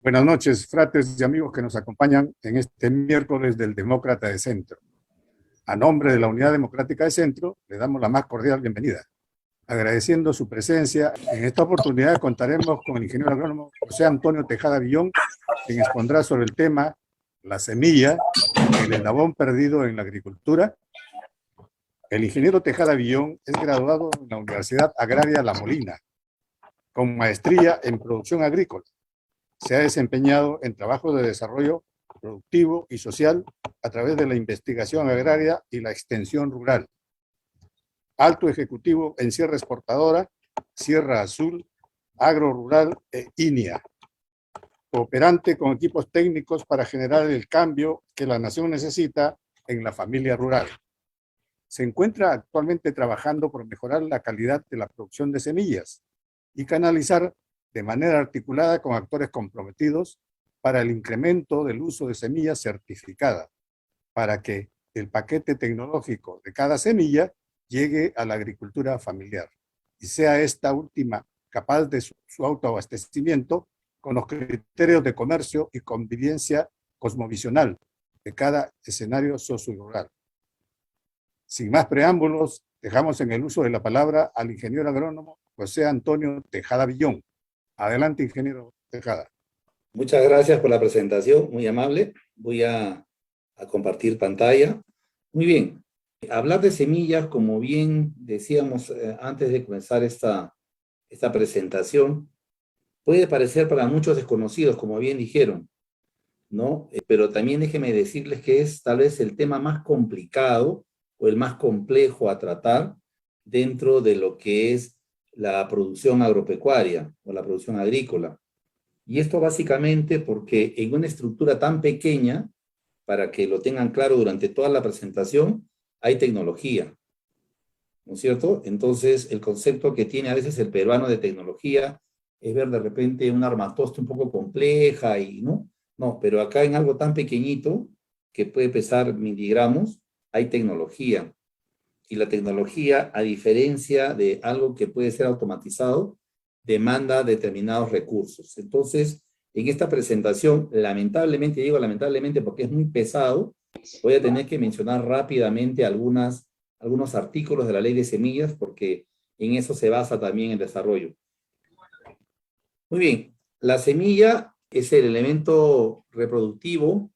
Buenas noches, fratres y amigos que nos acompañan en este miércoles del Demócrata de Centro. A nombre de la Unidad Democrática de Centro, le damos la más cordial bienvenida, agradeciendo su presencia. En esta oportunidad contaremos con el ingeniero agrónomo José Antonio Tejada Villón, quien expondrá sobre el tema la semilla, el eslabón perdido en la agricultura. El ingeniero Tejada Villón es graduado en la Universidad Agraria La Molina, con maestría en producción agrícola. Se ha desempeñado en trabajos de desarrollo productivo y social a través de la investigación agraria y la extensión rural. Alto ejecutivo en Sierra Exportadora, Sierra Azul, Agro Rural e INIA. Cooperante con equipos técnicos para generar el cambio que la nación necesita en la familia rural. Se encuentra actualmente trabajando por mejorar la calidad de la producción de semillas y canalizar de manera articulada con actores comprometidos para el incremento del uso de semillas certificadas, para que el paquete tecnológico de cada semilla llegue a la agricultura familiar y sea esta última capaz de su autoabastecimiento con los criterios de comercio y convivencia cosmovisional de cada escenario sociorural. Sin más preámbulos, dejamos en el uso de la palabra al ingeniero agrónomo José Antonio Tejada Villón. Adelante, ingeniero Tejada. Muchas gracias por la presentación, muy amable. Voy a compartir pantalla. Muy bien. Hablar de semillas, como bien decíamos antes de comenzar esta presentación, puede parecer para muchos desconocidos, como bien dijeron, ¿no? Pero también déjenme decirles que es tal vez el tema más complicado o el más complejo a tratar dentro de lo que es la producción agropecuaria o la producción agrícola. Y esto básicamente porque en una estructura tan pequeña, para que lo tengan claro durante toda la presentación, hay tecnología, ¿no es cierto? Entonces, el concepto que tiene a veces el peruano de tecnología es ver de repente una armatoste un poco compleja y no, pero acá en algo tan pequeñito que puede pesar miligramos, hay tecnología. Y la tecnología, a diferencia de algo que puede ser automatizado, demanda determinados recursos. Entonces, en esta presentación, lamentablemente, digo lamentablemente porque es muy pesado, voy a tener que mencionar rápidamente algunos artículos de la ley de semillas, porque en eso se basa también el desarrollo. Muy bien, la semilla es el elemento reproductivo,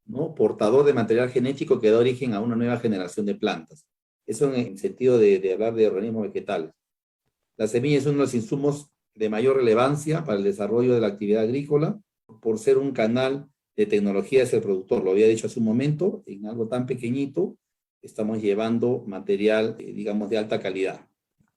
¿no?, portador de material genético que da origen a una nueva generación de plantas. Eso en el sentido de hablar de organismos vegetales. La semilla es uno de los insumos de mayor relevancia para el desarrollo de la actividad agrícola, por ser un canal de tecnología hacia el productor. Lo había dicho hace un momento, en algo tan pequeñito, estamos llevando material, digamos, de alta calidad.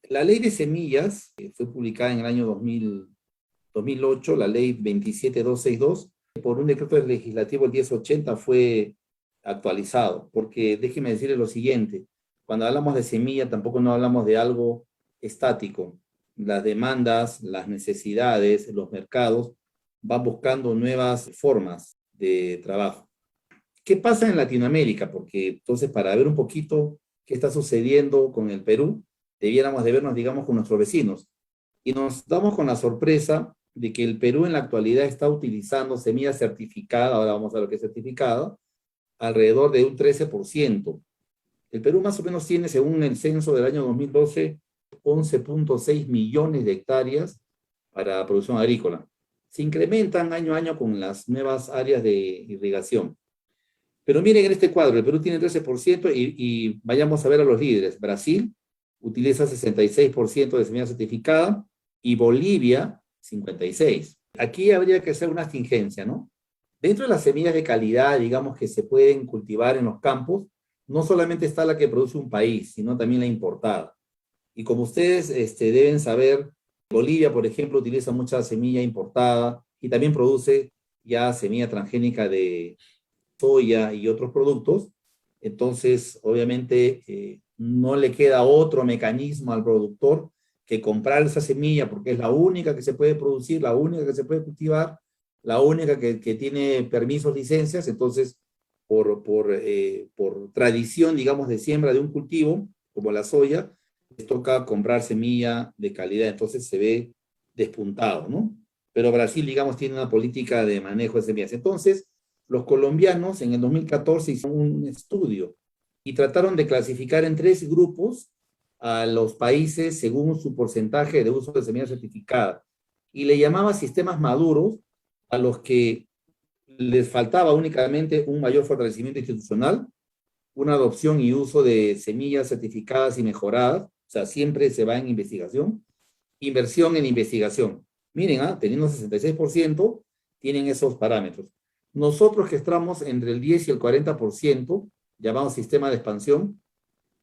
La ley de semillas fue publicada en el año 2008, la ley 27262, por un decreto legislativo el 1080 fue actualizado, porque déjeme decirle lo siguiente, cuando hablamos de semilla tampoco no hablamos de algo estático. Las demandas, las necesidades, los mercados van buscando nuevas formas de trabajo. ¿Qué pasa en Latinoamérica? Porque entonces, para ver un poquito qué está sucediendo con el Perú, debiéramos de vernos, digamos, con nuestros vecinos. Y nos damos con la sorpresa de que el Perú en la actualidad está utilizando semilla certificada, ahora vamos a ver lo que es certificada, alrededor de un 13%. El Perú más o menos tiene, según el censo del año 2012, 11.6 millones de hectáreas para producción agrícola. Se incrementan año a año con las nuevas áreas de irrigación. Pero miren en este cuadro, el Perú tiene 13% y vayamos a ver a los líderes. Brasil utiliza 66% de semilla certificada y Bolivia 56%. Aquí habría que hacer una tingencia, ¿no? Dentro de las semillas de calidad, digamos, que se pueden cultivar en los campos, no solamente está la que produce un país, sino también la importada. Y como ustedes deben saber, Bolivia, por ejemplo, utiliza mucha semilla importada y también produce ya semilla transgénica de soya y otros productos. Entonces, obviamente, no le queda otro mecanismo al productor que comprar esa semilla porque es la única que se puede producir, la única que se puede cultivar, la única que tiene permisos, licencias. Entonces, por tradición, digamos, de siembra de un cultivo, como la soya, les toca comprar semilla de calidad, entonces se ve despuntado, ¿no? pero Brasil, digamos, tiene una política de manejo de semillas. Entonces, los colombianos en el 2014 hicieron un estudio y trataron de clasificar en 3 grupos a los países según su porcentaje de uso de semillas certificadas. Y le llamaba sistemas maduros a los que les faltaba únicamente un mayor fortalecimiento institucional, una adopción y uso de semillas certificadas y mejoradas, o sea, siempre se va en investigación, inversión en investigación. Miren, teniendo 66%, tienen esos parámetros. Nosotros que estamos entre el 10 y el 40%, llamamos sistema de expansión,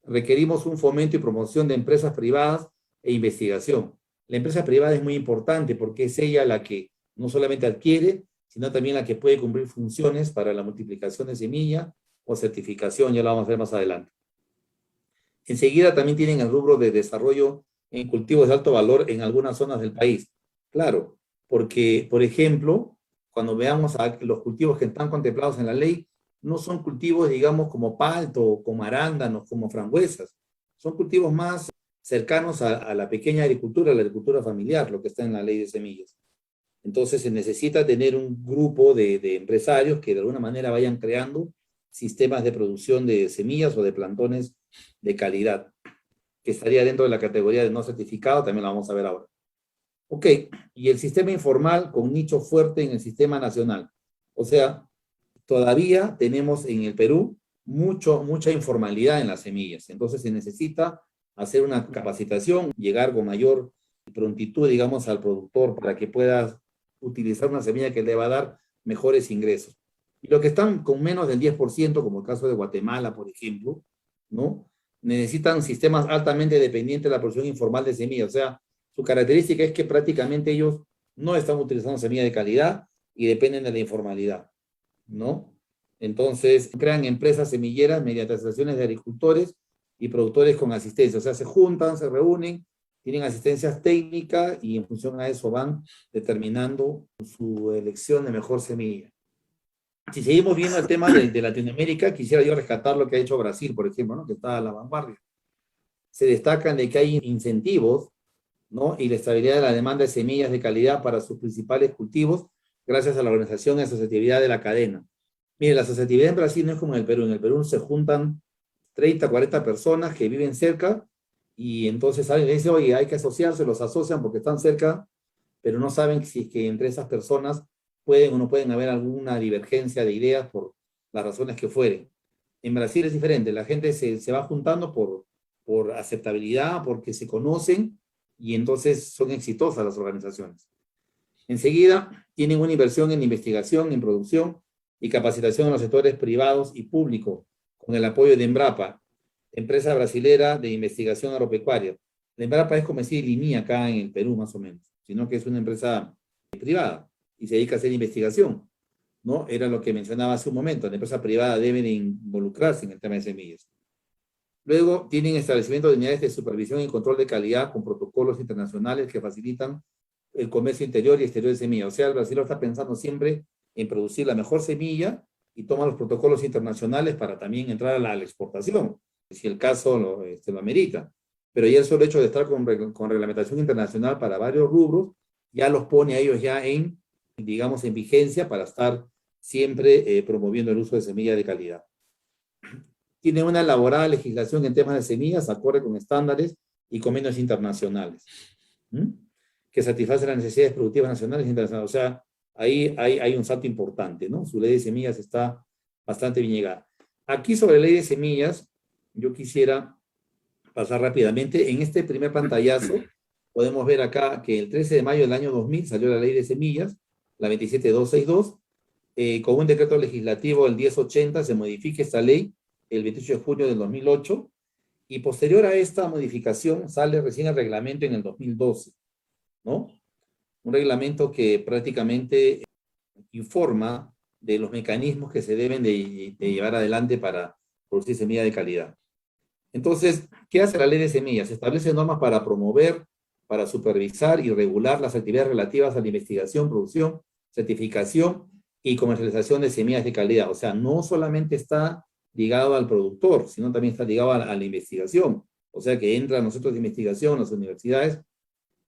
requerimos un fomento y promoción de empresas privadas e investigación. La empresa privada es muy importante porque es ella la que no solamente adquiere, sino también la que puede cumplir funciones para la multiplicación de semilla o certificación, ya lo vamos a ver más adelante. Enseguida también tienen el rubro de desarrollo en cultivos de alto valor en algunas zonas del país. Claro, porque, por ejemplo, cuando veamos los cultivos que están contemplados en la ley, no son cultivos, digamos, como palto, como arándanos, como frambuesas. Son cultivos más cercanos a la pequeña agricultura, a la agricultura familiar, lo que está en la ley de semillas. Entonces se necesita tener un grupo de empresarios que de alguna manera vayan creando sistemas de producción de semillas o de plantones de calidad, que estaría dentro de la categoría de no certificado, también lo vamos a ver ahora. Ok, y el sistema informal con nicho fuerte en el sistema nacional. O sea, todavía tenemos en el Perú mucha informalidad en las semillas. Entonces se necesita hacer una capacitación, llegar con mayor prontitud, digamos, al productor para que pueda utilizar una semilla que le va a dar mejores ingresos. Y los que están con menos del 10%, como el caso de Guatemala, por ejemplo, ¿no? Necesitan sistemas altamente dependientes de la producción informal de semillas. O sea, su característica es que prácticamente ellos no están utilizando semilla de calidad y dependen de la informalidad, ¿no? Entonces, crean empresas semilleras mediante asociaciones de agricultores y productores con asistencia. O sea, se juntan, se reúnen, tienen asistencias técnicas y en función a eso van determinando su elección de mejor semilla. Si seguimos viendo el tema de Latinoamérica, quisiera yo rescatar lo que ha hecho Brasil, por ejemplo, ¿no? Que está a la vanguardia. Se destacan de que hay incentivos, ¿no? Y la estabilidad de la demanda de semillas de calidad para sus principales cultivos gracias a la organización y asociatividad de la cadena. Mire, la asociatividad en Brasil no es como en el Perú. En el Perú se juntan 30, 40 personas que viven cerca y entonces alguien le dice, oye, hay que asociarse, los asocian porque están cerca, pero no saben si es que entre esas personas pueden o no pueden haber alguna divergencia de ideas por las razones que fueren. En Brasil es diferente, la gente se va juntando por aceptabilidad, porque se conocen y entonces son exitosas las organizaciones. Enseguida tienen una inversión en investigación, en producción y capacitación en los sectores privados y públicos, con el apoyo de Embrapa, empresa brasilera de investigación agropecuaria. La Embrapa es como decir Lini acá en el Perú, más o menos, sino que es una empresa privada y se dedica a hacer investigación, ¿no? Era lo que mencionaba hace un momento, la empresa privada debe involucrarse en el tema de semillas. Luego tienen establecimiento de unidades de supervisión y control de calidad con protocolos internacionales que facilitan el comercio interior y exterior de semillas. O sea, el Brasil está pensando siempre en producir la mejor semilla y toma los protocolos internacionales para también entrar a la exportación, si el caso lo amerita. Pero ya el solo hecho de estar con reglamentación internacional para varios rubros, ya los pone a ellos ya en, digamos, en vigencia para estar siempre promoviendo el uso de semillas de calidad. Tiene una elaborada legislación en temas de semillas, acorde con estándares y convenios internacionales, que satisfacen las necesidades productivas nacionales e internacionales. O sea, ahí hay un salto importante, ¿no? Su ley de semillas está bastante bien llegada. Aquí sobre la ley de semillas, yo quisiera pasar rápidamente. En este primer pantallazo, podemos ver acá que el 13 de mayo del año 2000 salió la ley de semillas, la 27262, con un decreto legislativo, el 1080, se modifica esta ley el 28 de junio del 2008, y posterior a esta modificación sale recién el reglamento en el 2012, ¿no? Un reglamento que prácticamente informa de los mecanismos que se deben de llevar adelante para producir semilla de calidad. Entonces, ¿qué hace la ley de semillas? Establece normas para promover, para supervisar y regular las actividades relativas a la investigación, producción, certificación y comercialización de semillas de calidad. O sea, no solamente está ligado al productor, sino también está ligado a la investigación. O sea que entran los centros de investigación, las universidades,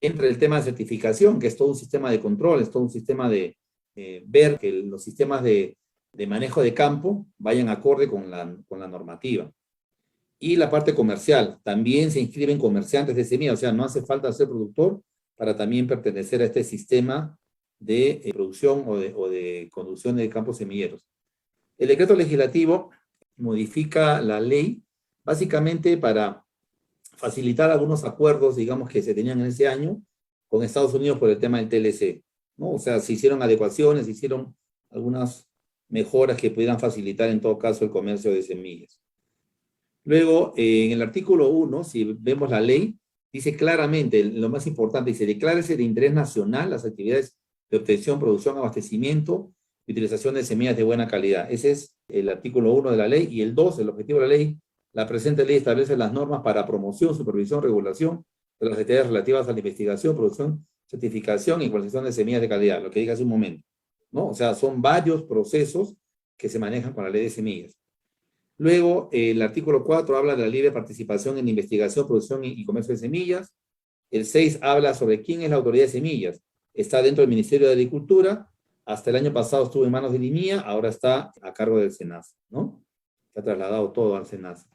Entra el tema de certificación, que es todo un sistema de control, es todo un sistema de ver que los sistemas de manejo de campo vayan acorde con la normativa. Y la parte comercial, también se inscriben comerciantes de semillas, o sea, no hace falta ser productor para también pertenecer a este sistema de producción o de conducción de campos semilleros. El decreto legislativo modifica la ley básicamente para facilitar algunos acuerdos, digamos, que se tenían en ese año con Estados Unidos por el tema del TLC, ¿no? O sea, se hicieron adecuaciones, se hicieron algunas mejoras que pudieran facilitar en todo caso el comercio de semillas. Luego, en el artículo 1, si vemos la ley, dice claramente, lo más importante, dice, declárese de interés nacional las actividades de obtención, producción, abastecimiento y utilización de semillas de buena calidad. Ese es el artículo 1 de la ley. Y el 2, el objetivo de la ley, la presente ley establece las normas para promoción, supervisión, regulación de las actividades relativas a la investigación, producción, certificación y comercialización de semillas de calidad, lo que dije hace un momento, ¿no? O sea, son varios procesos que se manejan con la ley de semillas. Luego, el artículo 4 habla de la libre participación en investigación, producción y comercio de semillas. El 6 habla sobre quién es la autoridad de semillas. Está dentro del Ministerio de Agricultura. Hasta el año pasado estuvo en manos de l'INIA, ahora está a cargo del SENASA, ¿no? Se ha trasladado todo al SENASA.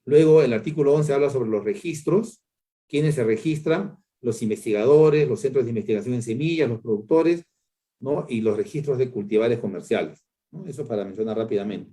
Luego, el artículo 11 habla sobre los registros. ¿Quiénes se registran? Los investigadores, los centros de investigación en semillas, los productores, ¿no? Y los registros de cultivares comerciales, ¿no? Eso para mencionar rápidamente.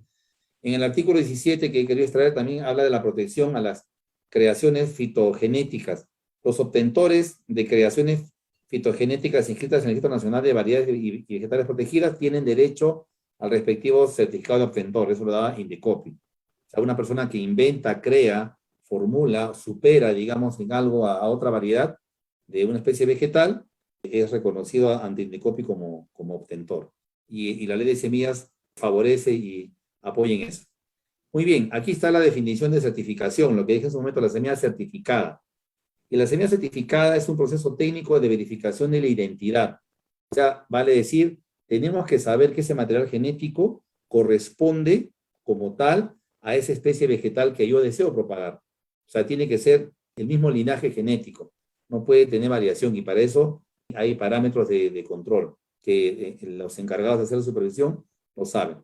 En el artículo 17 que he querido extraer también habla de la protección a las creaciones fitogenéticas. Los obtentores de creaciones fitogenéticas inscritas en el Registro Nacional de Variedades y Vegetales Protegidas tienen derecho al respectivo certificado de obtentor. Eso lo da Indecopi. O sea, una persona que inventa, crea, formula, supera, digamos, en algo a otra variedad de una especie vegetal, es reconocido ante Indecopi como obtentor. Y la ley de semillas favorece y apoyen eso. Muy bien, aquí está la definición de certificación, lo que dije en su momento, la semilla certificada. Y la semilla certificada es un proceso técnico de verificación de la identidad. O sea, vale decir, tenemos que saber que ese material genético corresponde como tal a esa especie vegetal que yo deseo propagar. O sea, tiene que ser el mismo linaje genético. No puede tener variación y para eso hay parámetros de control que los encargados de hacer la supervisión lo saben.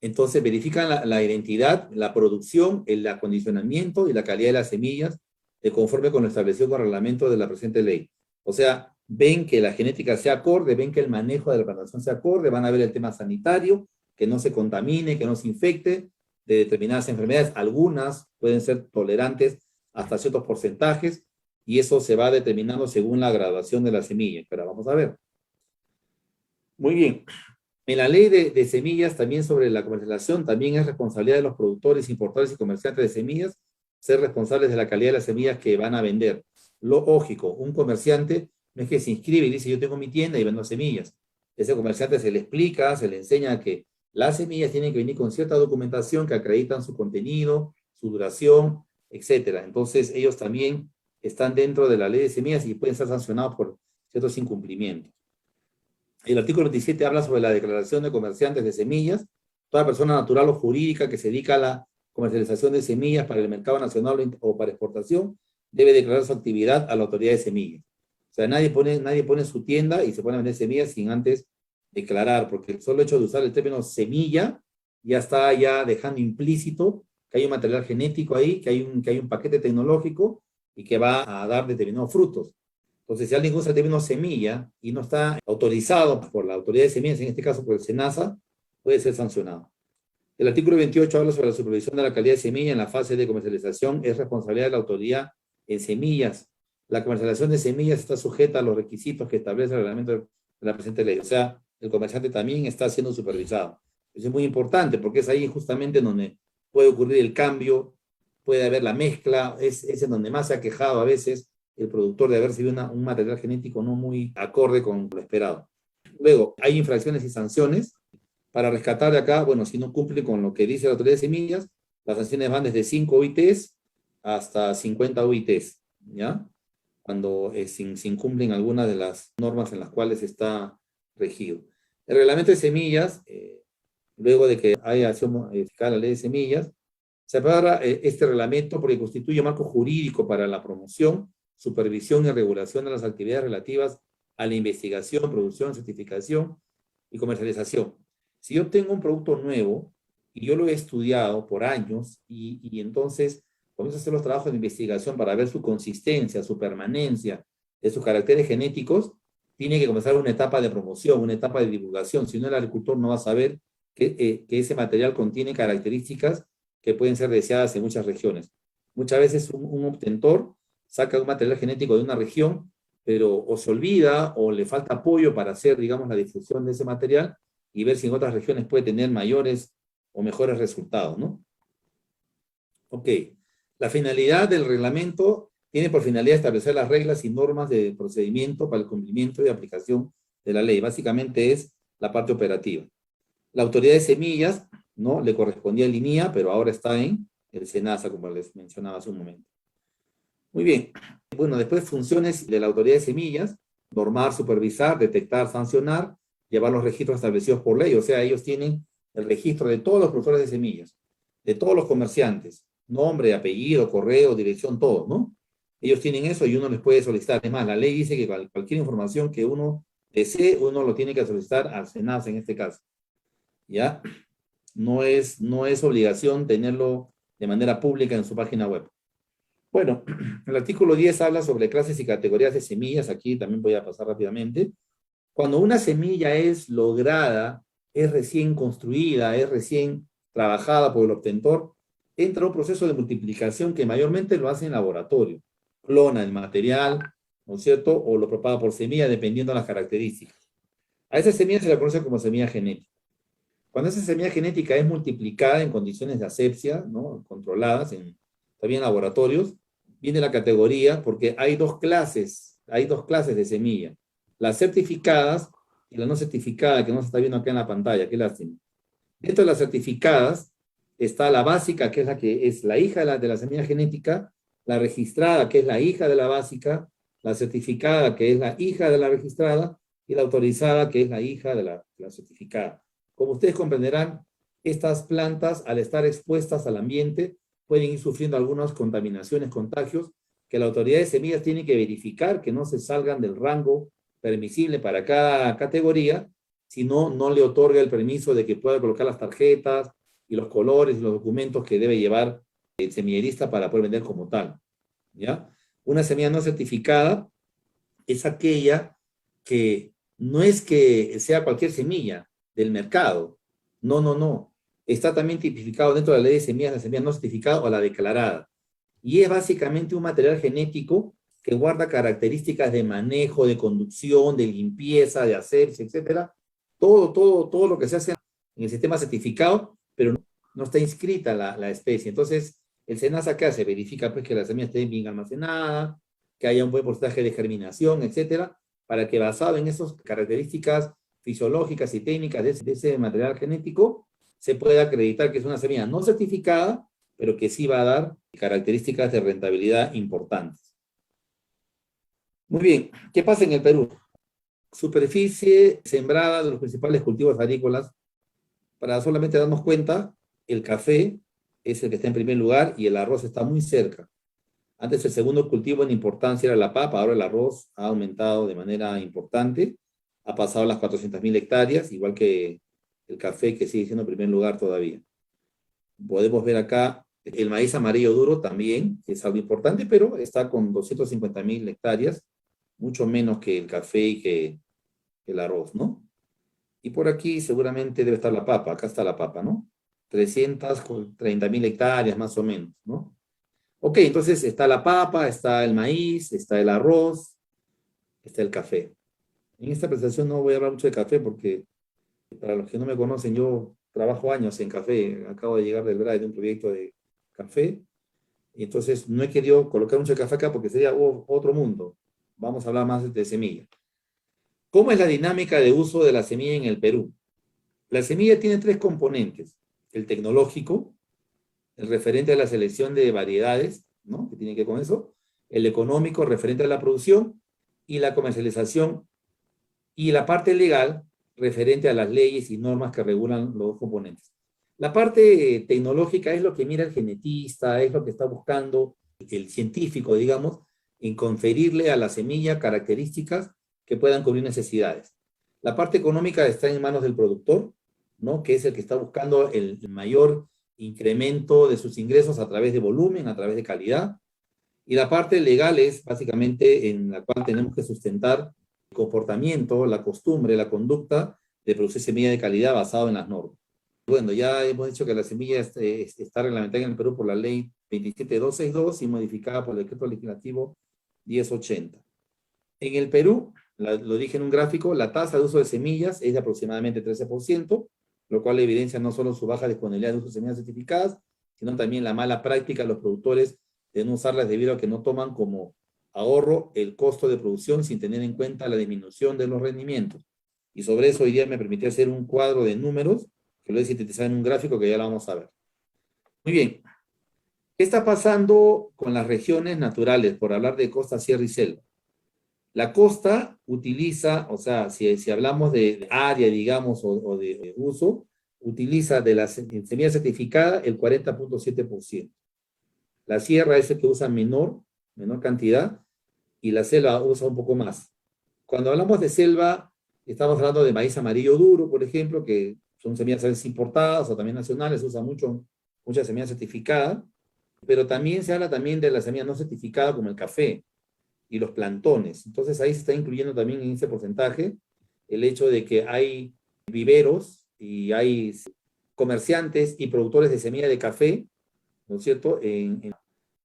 Entonces verifican la identidad, la producción, el acondicionamiento y la calidad de las semillas de conforme con lo establecido con el reglamento de la presente ley. O sea, ven que la genética sea acorde, ven que el manejo de la plantación sea acorde, van a ver el tema sanitario, que no se contamine, que no se infecte de determinadas enfermedades. Algunas pueden ser tolerantes hasta ciertos porcentajes y eso se va determinando según la graduación de la semilla. Pero vamos a ver. Muy bien. En la ley de semillas, también sobre la comercialización, también es responsabilidad de los productores, importadores y comerciantes de semillas ser responsables de la calidad de las semillas que van a vender. Lógico, un comerciante no es que se inscribe y dice yo tengo mi tienda y vendo semillas. Ese comerciante se le explica, se le enseña que las semillas tienen que venir con cierta documentación que acreditan su contenido, su duración, etc. Entonces ellos también están dentro de la ley de semillas y pueden ser sancionados por ciertos incumplimientos. El artículo 27 habla sobre la declaración de comerciantes de semillas. Toda persona natural o jurídica que se dedica a la comercialización de semillas para el mercado nacional o para exportación debe declarar su actividad a la autoridad de semillas. O sea, nadie pone su tienda y se pone a vender semillas sin antes declarar, porque el solo hecho de usar el término semilla ya está ya dejando implícito que hay un material genético ahí, que hay un paquete tecnológico y que va a dar determinados frutos. Entonces, si alguien usa el término semilla y no está autorizado por la autoridad de semillas, en este caso por el SENASA, puede ser sancionado. El artículo 28 habla sobre la supervisión de la calidad de semilla en la fase de comercialización. Es responsabilidad de la autoridad en semillas. La comercialización de semillas está sujeta a los requisitos que establece el reglamento de la presente ley. O sea, el comerciante también está siendo supervisado. Eso es muy importante porque es ahí justamente donde puede ocurrir el cambio, puede haber la mezcla, es en donde más se ha quejado a veces el productor de haber recibido un material genético no muy acorde con lo esperado. Luego, hay infracciones y sanciones. Para rescatar de acá, bueno, si no cumple con lo que dice la autoridad de semillas, las sanciones van desde 5 UITs hasta 50 UITs, ¿ya? Cuando se incumplen algunas de las normas en las cuales está regido. El reglamento de semillas, luego de que haya sido modificada la ley de semillas, se aprueba este reglamento porque constituye un marco jurídico para la promoción, supervisión y regulación de las actividades relativas a la investigación, producción, certificación y comercialización. Si yo tengo un producto nuevo y yo lo he estudiado por años y entonces comienzo a hacer los trabajos de investigación para ver su consistencia, su permanencia, de sus caracteres genéticos, tiene que comenzar una etapa de promoción, una etapa de divulgación. Si no, el agricultor no va a saber que ese material contiene características que pueden ser deseadas en muchas regiones. Muchas veces un obtentor saca un material genético de una región, pero o se olvida o le falta apoyo para hacer, digamos, la difusión de ese material y ver si en otras regiones puede tener mayores o mejores resultados, ¿no? Ok. La finalidad del reglamento tiene por finalidad establecer las reglas y normas de procedimiento para el cumplimiento y aplicación de la ley. Básicamente es la parte operativa. La autoridad de semillas, ¿no? Le correspondía el INIA, pero ahora está en el SENASA, como les mencionaba hace un momento. Muy bien. Bueno, después funciones de la autoridad de semillas: normar, supervisar, detectar, sancionar, llevar los registros establecidos por ley. O sea, ellos tienen el registro de todos los productores de semillas, de todos los comerciantes, nombre, apellido, correo, dirección, todo, ¿no? Ellos tienen eso y uno les puede solicitar. Además, la ley dice que cualquier información que uno desee, uno lo tiene que solicitar al SENASA en este caso. ¿Ya? No es obligación tenerlo de manera pública en su página web. Bueno, el artículo 10 habla sobre clases y categorías de semillas. Aquí también voy a pasar rápidamente. Cuando una semilla es lograda, es recién construida, es recién trabajada por el obtentor, entra un proceso de multiplicación que mayormente lo hace en laboratorio. Clona el material, ¿no es cierto? O lo propaga por semilla, dependiendo de las características. A esa semilla se la conoce como semilla genética. Cuando esa semilla genética es multiplicada en condiciones de asepsia, ¿no? Controladas, también en laboratorios, viene la categoría, porque hay dos clases de semilla: las certificadas y la no certificada, que no se está viendo acá en la pantalla. Qué lástima. Dentro de las certificadas está la básica, que es la hija de la semilla genética; la registrada, que es la hija de la básica; la certificada, que es la hija de la registrada; y la autorizada, que es la hija de la certificada. Como ustedes comprenderán, estas plantas, al estar expuestas al ambiente, pueden ir sufriendo algunas contaminaciones, contagios, que la autoridad de semillas tiene que verificar que no se salgan del rango permisible para cada categoría, si no, no le otorga el permiso de que pueda colocar las tarjetas y los colores y los documentos que debe llevar el semillerista para poder vender como tal, ¿ya? Una semilla no certificada es aquella que no es que sea cualquier semilla del mercado. No, no, no. Está también tipificado dentro de la ley de semillas, la semilla no certificada o la declarada. Y es básicamente un material genético que guarda características de manejo, de conducción, de limpieza, de asepsia, etcétera. Todo lo que se hace en el sistema certificado, pero no está inscrita la especie. Entonces, el SENASA, ¿qué hace? Verifica pues que la semilla esté bien almacenada, que haya un buen porcentaje de germinación, etcétera, para que, basado en esas características fisiológicas y técnicas de ese material genético, se pueda acreditar que es una semilla no certificada, pero que sí va a dar características de rentabilidad importantes. Muy bien, ¿qué pasa en el Perú? Superficie sembrada de los principales cultivos agrícolas. Para solamente darnos cuenta, el café es el que está en primer lugar y el arroz está muy cerca. Antes el segundo cultivo en importancia era la papa, ahora el arroz ha aumentado de manera importante, ha pasado las 400.000 hectáreas, igual que el café, que sigue siendo en primer lugar todavía. Podemos ver acá el maíz amarillo duro también, que es algo importante, pero está con 250.000 hectáreas, mucho menos que el café y que el arroz, ¿no? Y por aquí seguramente debe estar la papa, acá está la papa, ¿no? 330.000 hectáreas más o menos, ¿no? Ok, entonces está la papa, está el maíz, está el arroz, está el café. En esta presentación no voy a hablar mucho de café porque, para los que no me conocen, yo trabajo años en café. Acabo de llegar del BRAE de un proyecto de café. Y entonces no he querido colocar mucho de café acá porque sería otro mundo. Vamos a hablar más de semilla. ¿Cómo es la dinámica de uso de la semilla en el Perú? La semilla tiene tres componentes: el tecnológico, el referente a la selección de variedades, ¿no? Que tiene que ver con eso; el económico, referente a la producción y la comercialización; y la parte legal, referente a las leyes y normas que regulan los dos componentes. La parte tecnológica es lo que mira el genetista, es lo que está buscando el científico, digamos, en conferirle a la semilla características que puedan cubrir necesidades. La parte económica está en manos del productor, ¿no? Que es el que está buscando el mayor incremento de sus ingresos a través de volumen, a través de calidad. Y la parte legal es básicamente en la cual tenemos que sustentar el comportamiento, la costumbre, la conducta de producir semilla de calidad basado en las normas. Bueno, ya hemos dicho que la semilla está reglamentada en el Perú por la ley 27262 y modificada por el decreto legislativo 1080. En el Perú, lo dije en un gráfico, la tasa de uso de semillas es de aproximadamente 13%, lo cual evidencia no solo su baja disponibilidad de uso de semillas certificadas, sino también la mala práctica de los productores de no usarlas debido a que no toman como ahorro el costo de producción sin tener en cuenta la disminución de los rendimientos. Y sobre eso hoy día me permití hacer un cuadro de números que lo he sintetizado en un gráfico que ya lo vamos a ver. Muy bien. ¿Qué está pasando con las regiones naturales, por hablar de costa, sierra y selva? La costa utiliza, o sea, si hablamos de área, digamos, o de uso, utiliza de la semilla certificada el 40.7%. La sierra es el que usa menor cantidad, y la selva usa un poco más. Cuando hablamos de selva, estamos hablando de maíz amarillo duro, por ejemplo, que son semillas importadas o también nacionales, usa mucha semilla certificada, pero también se habla también de la semilla no certificada como el café y los plantones. Entonces ahí se está incluyendo también en ese porcentaje el hecho de que hay viveros y hay comerciantes y productores de semilla de café, ¿no es cierto?, en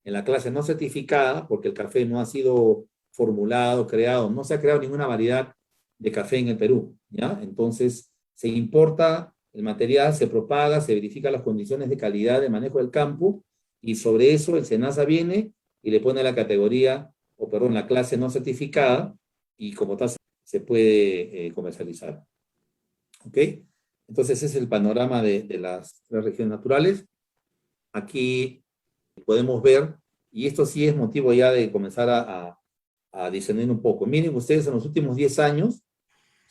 la clase no certificada, porque el café no ha sido formulado, creado, no se ha creado ninguna variedad de café en el Perú, ¿ya? Entonces se importa el material, se propaga, se verifican las condiciones de calidad de manejo del campo, y sobre eso el SENASA viene y le pone la categoría, la clase no certificada, y como tal se puede comercializar. ¿Ok? Entonces ese es el panorama de las regiones naturales. Aquí podemos ver, y esto sí es motivo ya de comenzar a discernir un poco. Miren ustedes, en los últimos 10 años,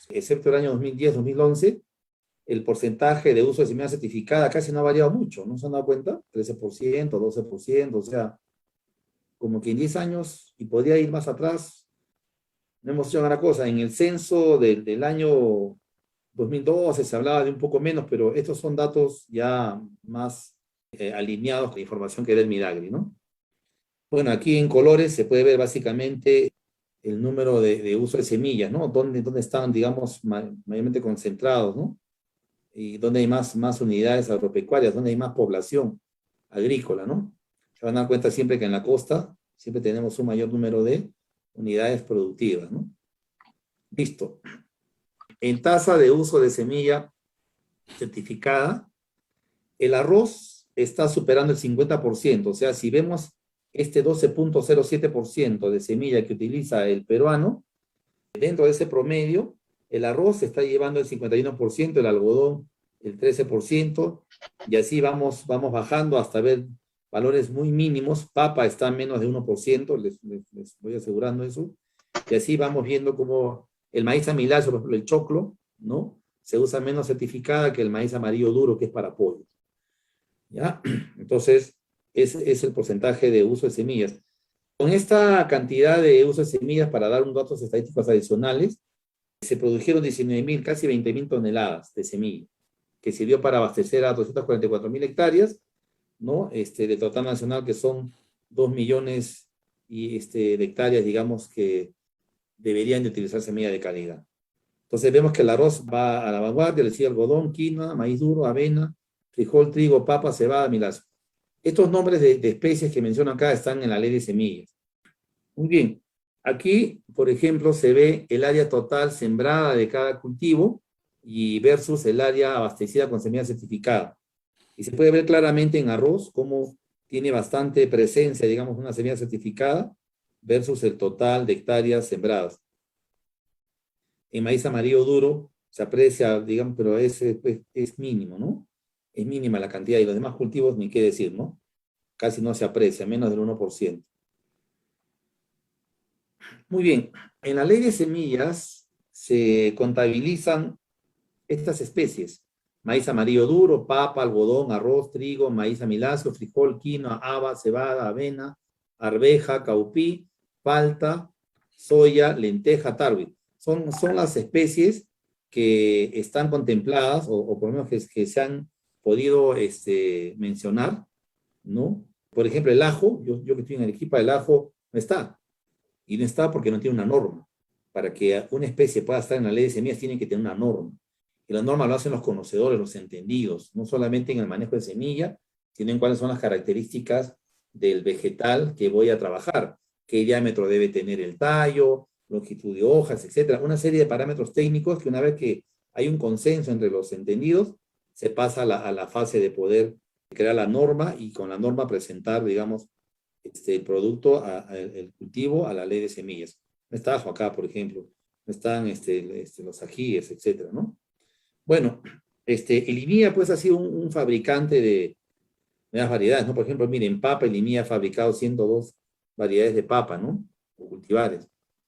excepto el año 2010-2011, el porcentaje de uso de semilla certificada casi no ha variado mucho, ¿no se han dado cuenta? 13%, 12%, o sea, como que en 10 años, y podría ir más atrás, no hemos hecho una cosa. En el censo del año 2012 se hablaba de un poco menos, pero estos son datos ya más alineados con la información que da el Midagri, ¿no? Bueno, aquí en colores se puede ver básicamente el número de uso de semillas, ¿no? ¿Dónde están, digamos, mayormente concentrados, ¿no? Y dónde hay más unidades agropecuarias, dónde hay más población agrícola, ¿no? Se van a dar cuenta siempre que en la costa siempre tenemos un mayor número de unidades productivas, ¿no? Listo. En tasa de uso de semilla certificada, el arroz está superando el 50%, o sea, si vemos este 12.07% de semilla que utiliza el peruano, dentro de ese promedio, el arroz se está llevando el 51%, el algodón el 13%, y así vamos bajando hasta ver valores muy mínimos. Papa está a menos de 1%, les voy asegurando eso, y así vamos viendo cómo el maíz amilazo, por ejemplo, el choclo, ¿no?, se usa menos certificada que el maíz amarillo duro, que es para pollo, ¿ya? Entonces, ese es el porcentaje de uso de semillas. Con esta cantidad de uso de semillas, para dar unos datos estadísticos adicionales, se produjeron 19.000, casi 20.000 toneladas de semilla, que sirvió para abastecer a 244.000 hectáreas, ¿no? De total nacional, que son 2 millones de hectáreas, digamos, que deberían de utilizar semilla de calidad. Entonces vemos que el arroz va a la vanguardia, le sigue algodón, quinoa, maíz duro, avena, frijol, trigo, papa, cebada, milazo. Estos nombres de especies que menciono acá están en la ley de semillas. Muy bien. Aquí, por ejemplo, se ve el área total sembrada de cada cultivo y versus el área abastecida con semilla certificada. Y se puede ver claramente en arroz cómo tiene bastante presencia, digamos, una semilla certificada versus el total de hectáreas sembradas. En maíz amarillo duro se aprecia, digamos, pero es mínimo, ¿no? Es mínima la cantidad, y los demás cultivos ni qué decir, ¿no? Casi no se aprecia, menos del 1%. Muy bien, en la ley de semillas se contabilizan estas especies: maíz amarillo duro, papa, algodón, arroz, trigo, maíz amilazo, frijol, quinoa, haba, cebada, avena, arveja, caupí, palta, soya, lenteja, tarwi. Son las especies que están contempladas, o por lo menos que se han podido mencionar, ¿no? Por ejemplo, el ajo, yo que estoy en Arequipa, el ajo no está. Y no está porque no tiene una norma. Para que una especie pueda estar en la ley de semillas, tiene que tener una norma. Y la norma lo hacen los conocedores, los entendidos, no solamente en el manejo de semilla, sino en cuáles son las características del vegetal que voy a trabajar. Qué diámetro debe tener el tallo, longitud de hojas, etcétera. Una serie de parámetros técnicos que una vez que hay un consenso entre los entendidos, se pasa a la fase de poder crear la norma y con la norma presentar, digamos, el producto, el cultivo a la ley de semillas. No está ajo acá, por ejemplo. No están los ajíes, etcétera, ¿no? Bueno, el INIA pues ha sido un fabricante de nuevas variedades, ¿no? Por ejemplo, miren, papa, el INIA ha fabricado 102 variedades de papa, ¿no? O cultivares.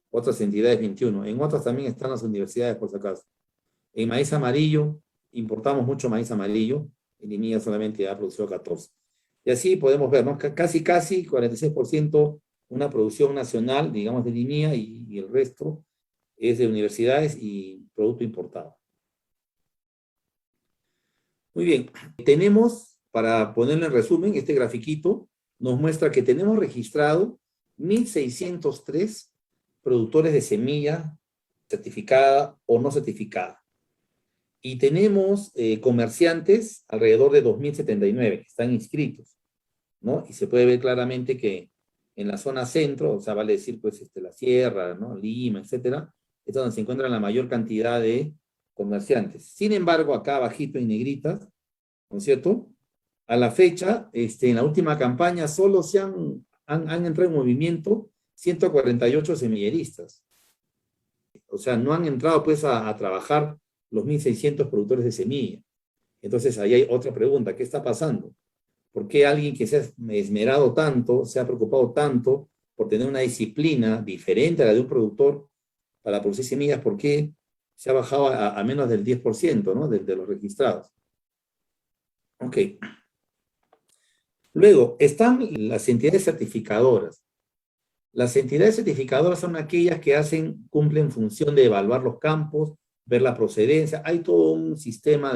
Otras entidades 21. En otras también están las universidades, por si acaso. En maíz amarillo, importamos mucho maíz amarillo. El INIA solamente ha producido 14. Y así podemos ver, ¿no? Casi 46% una producción nacional, digamos, de INIA y el resto es de universidades y producto importado. Muy bien, tenemos, para ponerlo en resumen, este grafiquito nos muestra que tenemos registrado 1.603 productores de semilla certificada o no certificada. Y tenemos comerciantes alrededor de 2.079 que están inscritos, ¿no? Y se puede ver claramente que en la zona centro, o sea, vale decir, pues, la sierra, ¿no? Lima, etcétera, es donde se encuentra la mayor cantidad de comerciantes. Sin embargo, acá abajito en negritas, ¿no es cierto? A la fecha, en la última campaña, solo han entrado en movimiento 148 semilleristas. O sea, no han entrado, pues, a trabajar los 1.600 productores de semilla. Entonces, ahí hay otra pregunta, ¿qué está pasando? ¿Por qué alguien que se ha esmerado tanto, se ha preocupado tanto por tener una disciplina diferente a la de un productor para producir semillas, por qué se ha bajado a menos del 10%, ¿no? de los registrados? Ok. Luego, están las entidades certificadoras. Las entidades certificadoras son aquellas que cumplen función de evaluar los campos, ver la procedencia. Hay todo un sistema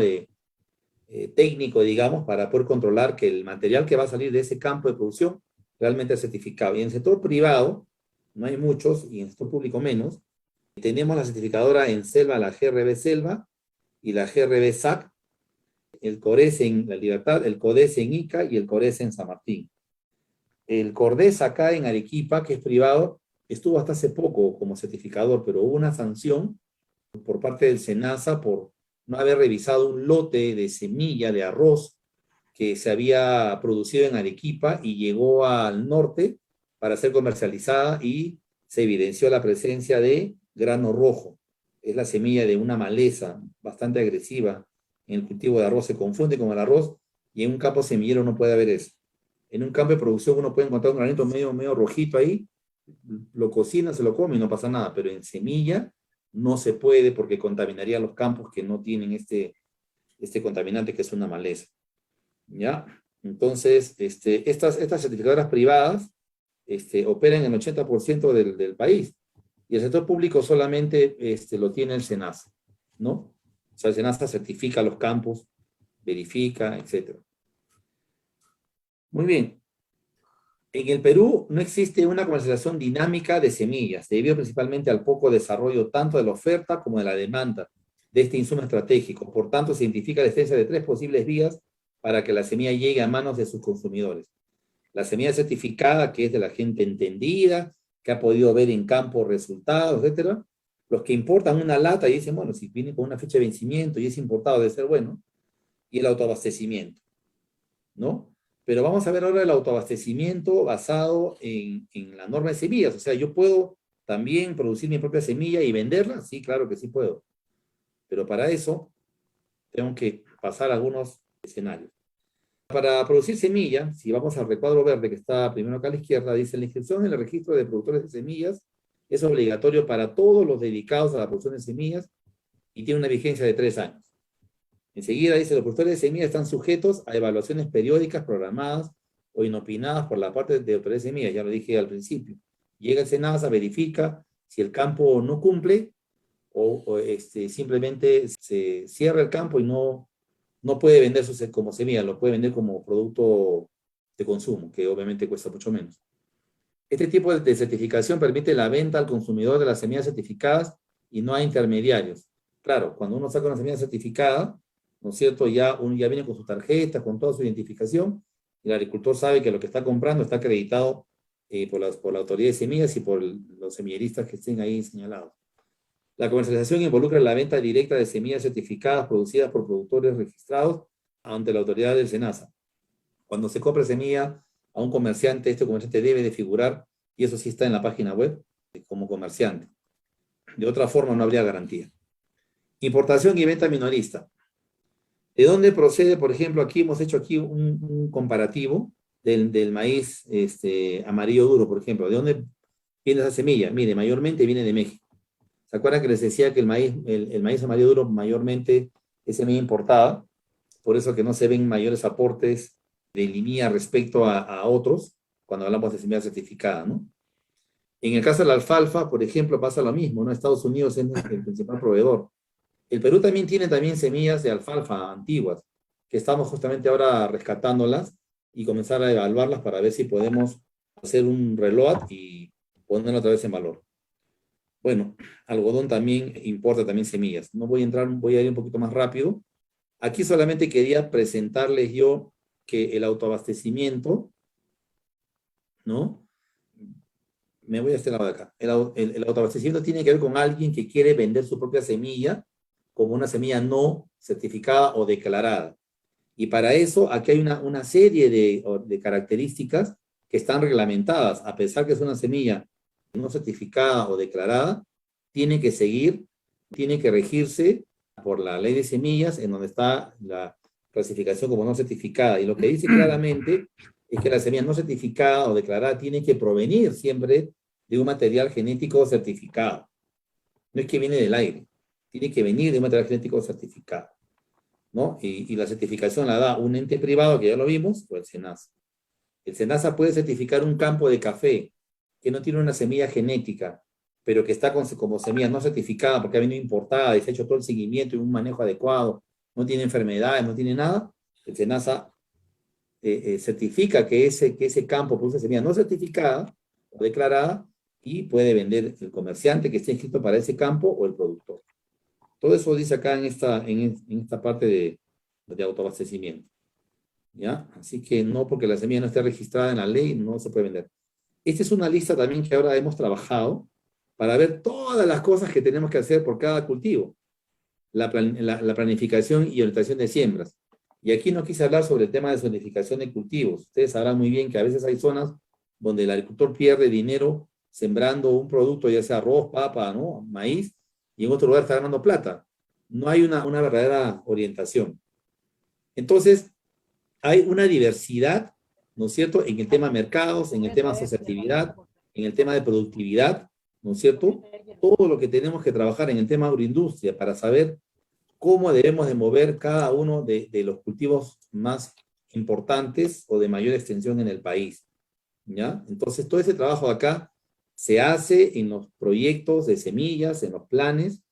técnico, digamos, para poder controlar que el material que va a salir de ese campo de producción realmente es certificado. Y en el sector privado, no hay muchos, y en el sector público menos, tenemos la certificadora en Selva, la GRB Selva, y la GRB SAC, el CORES en La Libertad, el CODES en Ica y el CORES en San Martín. El CORDES acá en Arequipa, que es privado, estuvo hasta hace poco como certificador, pero hubo una sanción por parte del SENASA por no haber revisado un lote de semilla de arroz que se había producido en Arequipa y llegó al norte para ser comercializada y se evidenció la presencia de grano rojo. Es la semilla de una maleza bastante agresiva en el cultivo de arroz. Se confunde con el arroz y en un campo semillero no puede haber eso. En un campo de producción uno puede encontrar un granito medio rojito ahí, lo cocina, se lo come y no pasa nada, pero en semilla no se puede porque contaminaría los campos que no tienen este contaminante que es una maleza. ¿Ya? Entonces, estas certificadoras privadas operan en el 80% del país y el sector público solamente lo tiene el SENASA, ¿no? O sea, el SENASA certifica los campos, verifica, etc. Muy bien. En el Perú no existe una comercialización dinámica de semillas, debido principalmente al poco desarrollo tanto de la oferta como de la demanda de este insumo estratégico. Por tanto, se identifica la existencia de 3 posibles vías para que la semilla llegue a manos de sus consumidores. La semilla certificada, que es de la gente entendida, que ha podido ver en campo resultados, etc. Los que importan una lata y dicen, bueno, si viene con una fecha de vencimiento y es importado, debe ser bueno. Y el autoabastecimiento, ¿no? Pero vamos a ver ahora el autoabastecimiento basado en la norma de semillas. O sea, ¿yo puedo también producir mi propia semilla y venderla? Sí, claro que sí puedo. Pero para eso tengo que pasar algunos escenarios. Para producir semilla, si vamos al recuadro verde que está primero acá a la izquierda, dice la inscripción en el registro de productores de semillas es obligatorio para todos los dedicados a la producción de semillas y tiene una vigencia de 3 años. Enseguida dice, los productores de semillas están sujetos a evaluaciones periódicas programadas o inopinadas por la parte de autoridades de semillas, ya lo dije al principio. Llega el SENASA, verifica si el campo no cumple simplemente se cierra el campo y no puede venderse como semilla, lo puede vender como producto de consumo, que obviamente cuesta mucho menos. Este tipo de certificación permite la venta al consumidor de las semillas certificadas y no hay intermediarios. Claro, cuando uno saca una semilla certificada, ¿no es cierto? Uno ya viene con su tarjeta, con toda su identificación, y el agricultor sabe que lo que está comprando está acreditado por la autoridad de semillas y por los semilleristas que estén ahí señalados. La comercialización involucra la venta directa de semillas certificadas producidas por productores registrados ante la autoridad del SENASA. Cuando se compra semilla a un comerciante, este comerciante debe de figurar, y eso sí está en la página web, como comerciante. De otra forma no habría garantía. Importación y venta minorista. ¿De dónde procede, por ejemplo, aquí hemos hecho aquí un comparativo del maíz amarillo duro, por ejemplo? ¿De dónde viene esa semilla? Mire, mayormente viene de México. ¿Se acuerdan que les decía que el maíz amarillo duro mayormente es semilla importada? Por eso que no se ven mayores aportes de línea respecto a otros cuando hablamos de semilla certificada, ¿no? En el caso de la alfalfa, por ejemplo, pasa lo mismo, ¿no? Estados Unidos es el principal proveedor. El Perú tiene semillas de alfalfa antiguas, que estamos justamente ahora rescatándolas y comenzar a evaluarlas para ver si podemos hacer un reload y ponerlo otra vez en valor. Bueno, algodón también importa también semillas. No voy a entrar, voy a ir un poquito más rápido. Aquí solamente quería presentarles yo que el autoabastecimiento, ¿no? Me voy a este lado de acá. El autoabastecimiento tiene que ver con alguien que quiere vender su propia semilla como una semilla no certificada o declarada. Y para eso aquí hay una serie de características que están reglamentadas. A pesar que es una semilla no certificada o declarada, tiene que regirse por la ley de semillas, en donde está la clasificación como no certificada. Y lo que dice claramente es que la semilla no certificada o declarada tiene que provenir siempre de un material genético certificado. No es que viene del aire, tiene que venir de un material genético certificado, ¿no? Y la certificación la da un ente privado, que ya lo vimos, o el SENASA. El SENASA puede certificar un campo de café que no tiene una semilla genética, pero que está como semilla no certificada porque ha venido importada y se ha hecho todo el seguimiento y un manejo adecuado, no tiene enfermedades, no tiene nada. El SENASA certifica que ese campo produce semilla no certificada o declarada y puede vender el comerciante que esté inscrito para ese campo o el productor. Todo eso dice acá en esta parte de autoabastecimiento. ¿Ya? Así que no porque la semilla no esté registrada en la ley, no se puede vender. Esta es una lista también que ahora hemos trabajado para ver todas las cosas que tenemos que hacer por cada cultivo. La planificación y orientación de siembras. Y aquí no quise hablar sobre el tema de zonificación de cultivos. Ustedes sabrán muy bien que a veces hay zonas donde el agricultor pierde dinero sembrando un producto, ya sea arroz, papa, ¿no? Maíz, y en otro lugar está ganando plata. No hay una verdadera orientación. Entonces, hay una diversidad, ¿no es cierto?, en el tema mercados, en el tema asociatividad, en el tema de productividad, ¿no es cierto? Todo lo que tenemos que trabajar en el tema agroindustria para saber cómo debemos de mover cada uno de los cultivos más importantes o de mayor extensión en el país, ¿ya? Entonces, todo ese trabajo de acá se hace en los proyectos de semillas, en los planes,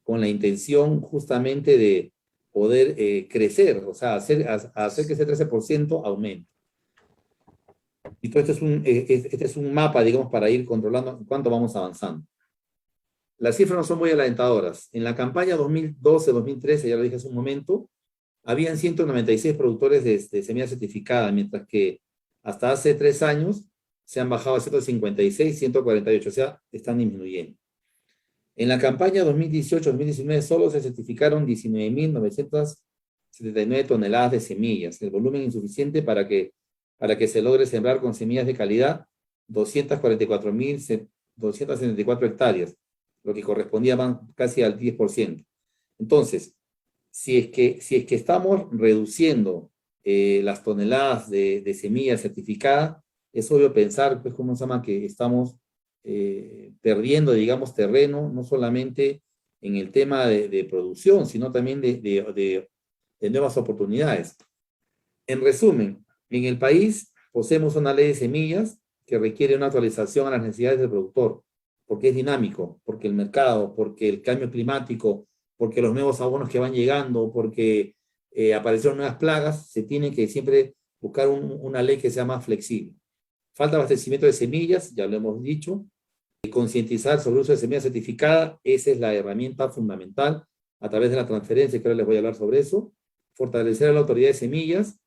con la intención justamente de poder crecer, o sea, hacer que ese 13% aumente. Y todo este es un mapa, digamos, para ir controlando cuánto vamos avanzando. Las cifras no son muy alentadoras. En la campaña 2012-2013, ya lo dije hace un momento, habían 196 productores de semilla certificada, mientras que hasta hace 3 años se han bajado a 156, 148, o sea, están disminuyendo. En la campaña 2018-2019 solo se certificaron 19.979 toneladas de semillas, el volumen insuficiente para que se logre sembrar con semillas de calidad 244.274 hectáreas, lo que correspondía casi al 10%. Entonces, si es que estamos reduciendo las toneladas de semilla certificada, es obvio pensar, pues, ¿cómo se llama?, que estamos perdiendo, digamos, terreno, no solamente en el tema de producción, sino también de nuevas oportunidades. En resumen, en el país poseemos una ley de semillas que requiere una actualización a las necesidades del productor, porque es dinámico, porque el mercado, porque el cambio climático, porque los nuevos abonos que van llegando, porque aparecieron nuevas plagas, se tiene que siempre buscar una ley que sea más flexible. Falta abastecimiento de semillas, ya lo hemos dicho. Concientizar sobre el uso de semillas certificadas, esa es la herramienta fundamental a través de la transferencia, que ahora les voy a hablar sobre eso. Fortalecer a la autoridad de semillas,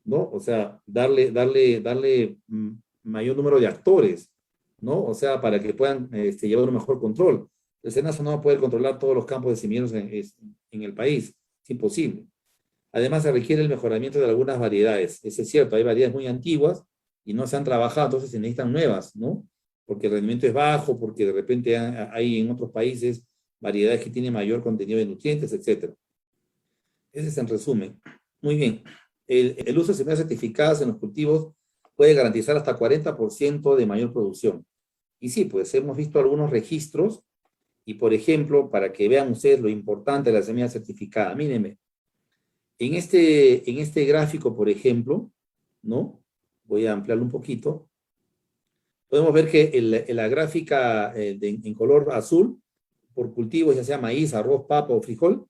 ¿no? O sea, darle mayor número de actores, ¿no? O sea, para que puedan llevar un mejor control. El SENASA no va a poder controlar todos los campos de semilleros en el país, es imposible. Además, se requiere el mejoramiento de algunas variedades. Eso es cierto, hay variedades muy antiguas y no se han trabajado, entonces se necesitan nuevas, ¿no? Porque el rendimiento es bajo, porque de repente hay en otros países variedades que tienen mayor contenido de nutrientes, etc. Ese es en resumen. Muy bien. El uso de semillas certificadas en los cultivos puede garantizar hasta 40% de mayor producción. Y sí, pues hemos visto algunos registros y, por ejemplo, para que vean ustedes lo importante de la semilla certificada, mírenme. En este gráfico, por ejemplo, ¿no? Voy a ampliarlo un poquito. Podemos ver que en la gráfica en color azul, por cultivos, ya sea maíz, arroz, papa o frijol,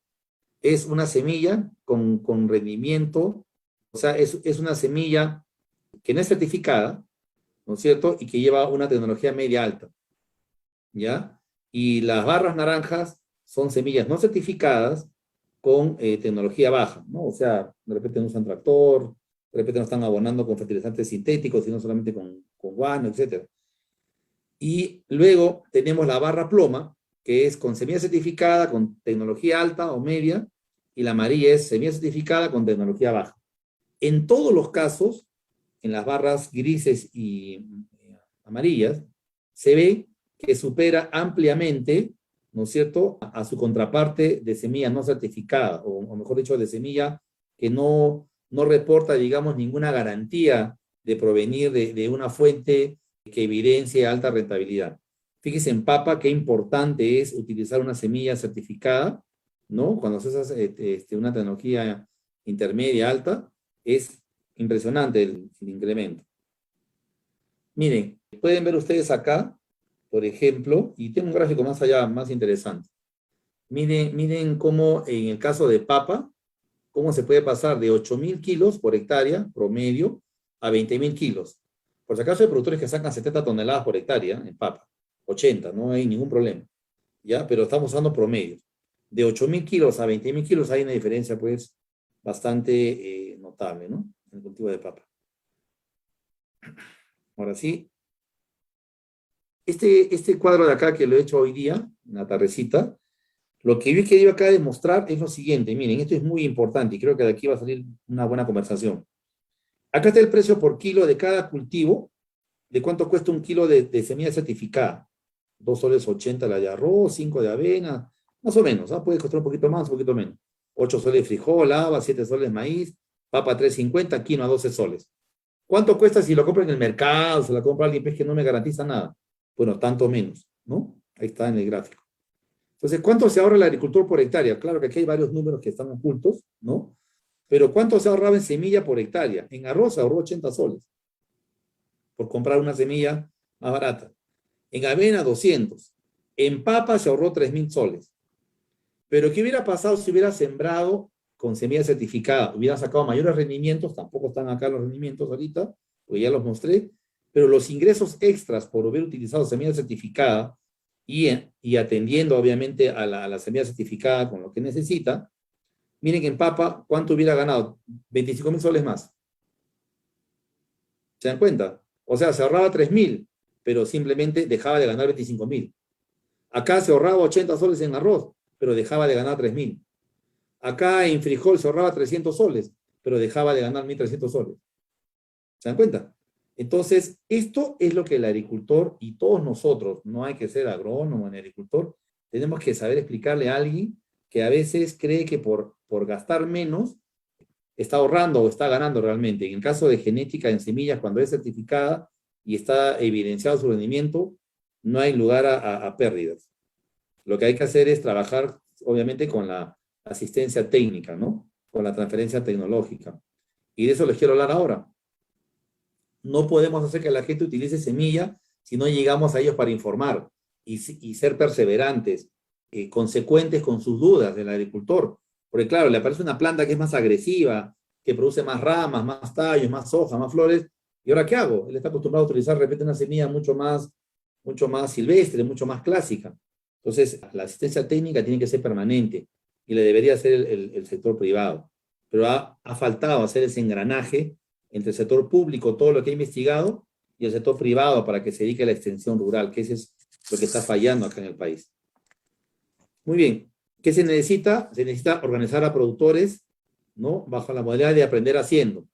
es una semilla con rendimiento, o sea, es una semilla que no es certificada, ¿no es cierto? Y que lleva una tecnología media alta, ¿ya? Y las barras naranjas son semillas no certificadas con tecnología baja, ¿no? O sea, de repente no usan tractor, de repente no están abonando con fertilizantes sintéticos, sino solamente con guano, etc. Y luego tenemos la barra ploma, que es con semilla certificada, con tecnología alta o media, y la amarilla es semilla certificada con tecnología baja. En todos los casos, en las barras grises y amarillas, se ve que supera ampliamente, ¿no es cierto?, a su contraparte de semilla no certificada, o mejor dicho, de semilla que no reporta, digamos, ninguna garantía de provenir de una fuente que evidencie alta rentabilidad. Fíjese en papa qué importante es utilizar una semilla certificada, ¿no? Cuando se hace una tecnología intermedia alta, es impresionante el incremento. Miren, pueden ver ustedes acá, por ejemplo, y tengo un gráfico más allá, más interesante. Miren cómo en el caso de papa, cómo se puede pasar de 8.000 kilos por hectárea promedio a 20.000 kilos. Por si acaso hay productores que sacan 70 toneladas por hectárea en papa, 80, no hay ningún problema, ¿ya? Pero estamos usando promedios. De 8.000 kilos a 20.000 kilos hay una diferencia, pues, bastante notable, ¿no? En el cultivo de papa. Ahora sí, este cuadro de acá que lo he hecho hoy día, en la tardecita, lo que yo he querido acá demostrar es lo siguiente. Miren, esto es muy importante y creo que de aquí va a salir una buena conversación. Acá está el precio por kilo de cada cultivo, de cuánto cuesta un kilo de semilla certificada. 2,80 soles la de arroz, 5 de avena, más o menos, ¿ah? Puede costar un poquito más, un poquito menos. 8 soles frijol, haba, 7 soles maíz, papa 3,50, quinoa 12 soles. ¿Cuánto cuesta si lo compro en el mercado, se la compra alguien pues, que no me garantiza nada? Bueno, tanto menos, ¿no? Ahí está en el gráfico. Entonces, ¿cuánto se ahorra el agricultor por hectárea? Claro que aquí hay varios números que están ocultos, ¿no? Pero ¿cuánto se ahorraba en semilla por hectárea? En arroz se ahorró 80 soles por comprar una semilla más barata. En avena, 200. En papa se ahorró 3.000 soles. Pero ¿qué hubiera pasado si hubiera sembrado con semilla certificada? Hubiera sacado mayores rendimientos, tampoco están acá los rendimientos ahorita, porque ya los mostré, pero los ingresos extras por haber utilizado semilla certificada y atendiendo obviamente a la semilla certificada con lo que necesita, miren que en papa, ¿cuánto hubiera ganado? 25.000 soles más. ¿Se dan cuenta? O sea, se ahorraba 3.000, pero simplemente dejaba de ganar 25.000. Acá se ahorraba 80 soles en arroz, pero dejaba de ganar 3.000. Acá en frijol se ahorraba 300 soles, pero dejaba de ganar 1.300 soles. ¿Se dan cuenta? Entonces, esto es lo que el agricultor y todos nosotros, no hay que ser agrónomo ni agricultor, tenemos que saber explicarle a alguien que a veces cree que por gastar menos está ahorrando o está ganando realmente. En el caso de genética en semillas, cuando es certificada y está evidenciado su rendimiento, no hay lugar a pérdidas. Lo que hay que hacer es trabajar, obviamente, con la asistencia técnica, ¿no? Con la transferencia tecnológica. Y de eso les quiero hablar ahora. no podemos hacer que la gente utilice semilla si no llegamos a ellos para informar y ser perseverantes, consecuentes con sus dudas del agricultor. Porque claro, le aparece una planta que es más agresiva, que produce más ramas, más tallos, más hojas, más flores, ¿y ahora qué hago? Él está acostumbrado a utilizar de repente una semilla mucho más silvestre, mucho más clásica. Entonces, la asistencia técnica tiene que ser permanente y le debería hacer el sector privado. Pero ha faltado hacer ese engranaje entre el sector público, todo lo que ha investigado, y el sector privado para que se dedique a la extensión rural, que ese es lo que está fallando acá en el país. Muy bien. ¿Qué se necesita? Se necesita organizar a productores, ¿no? Bajo la modalidad de aprender haciendo.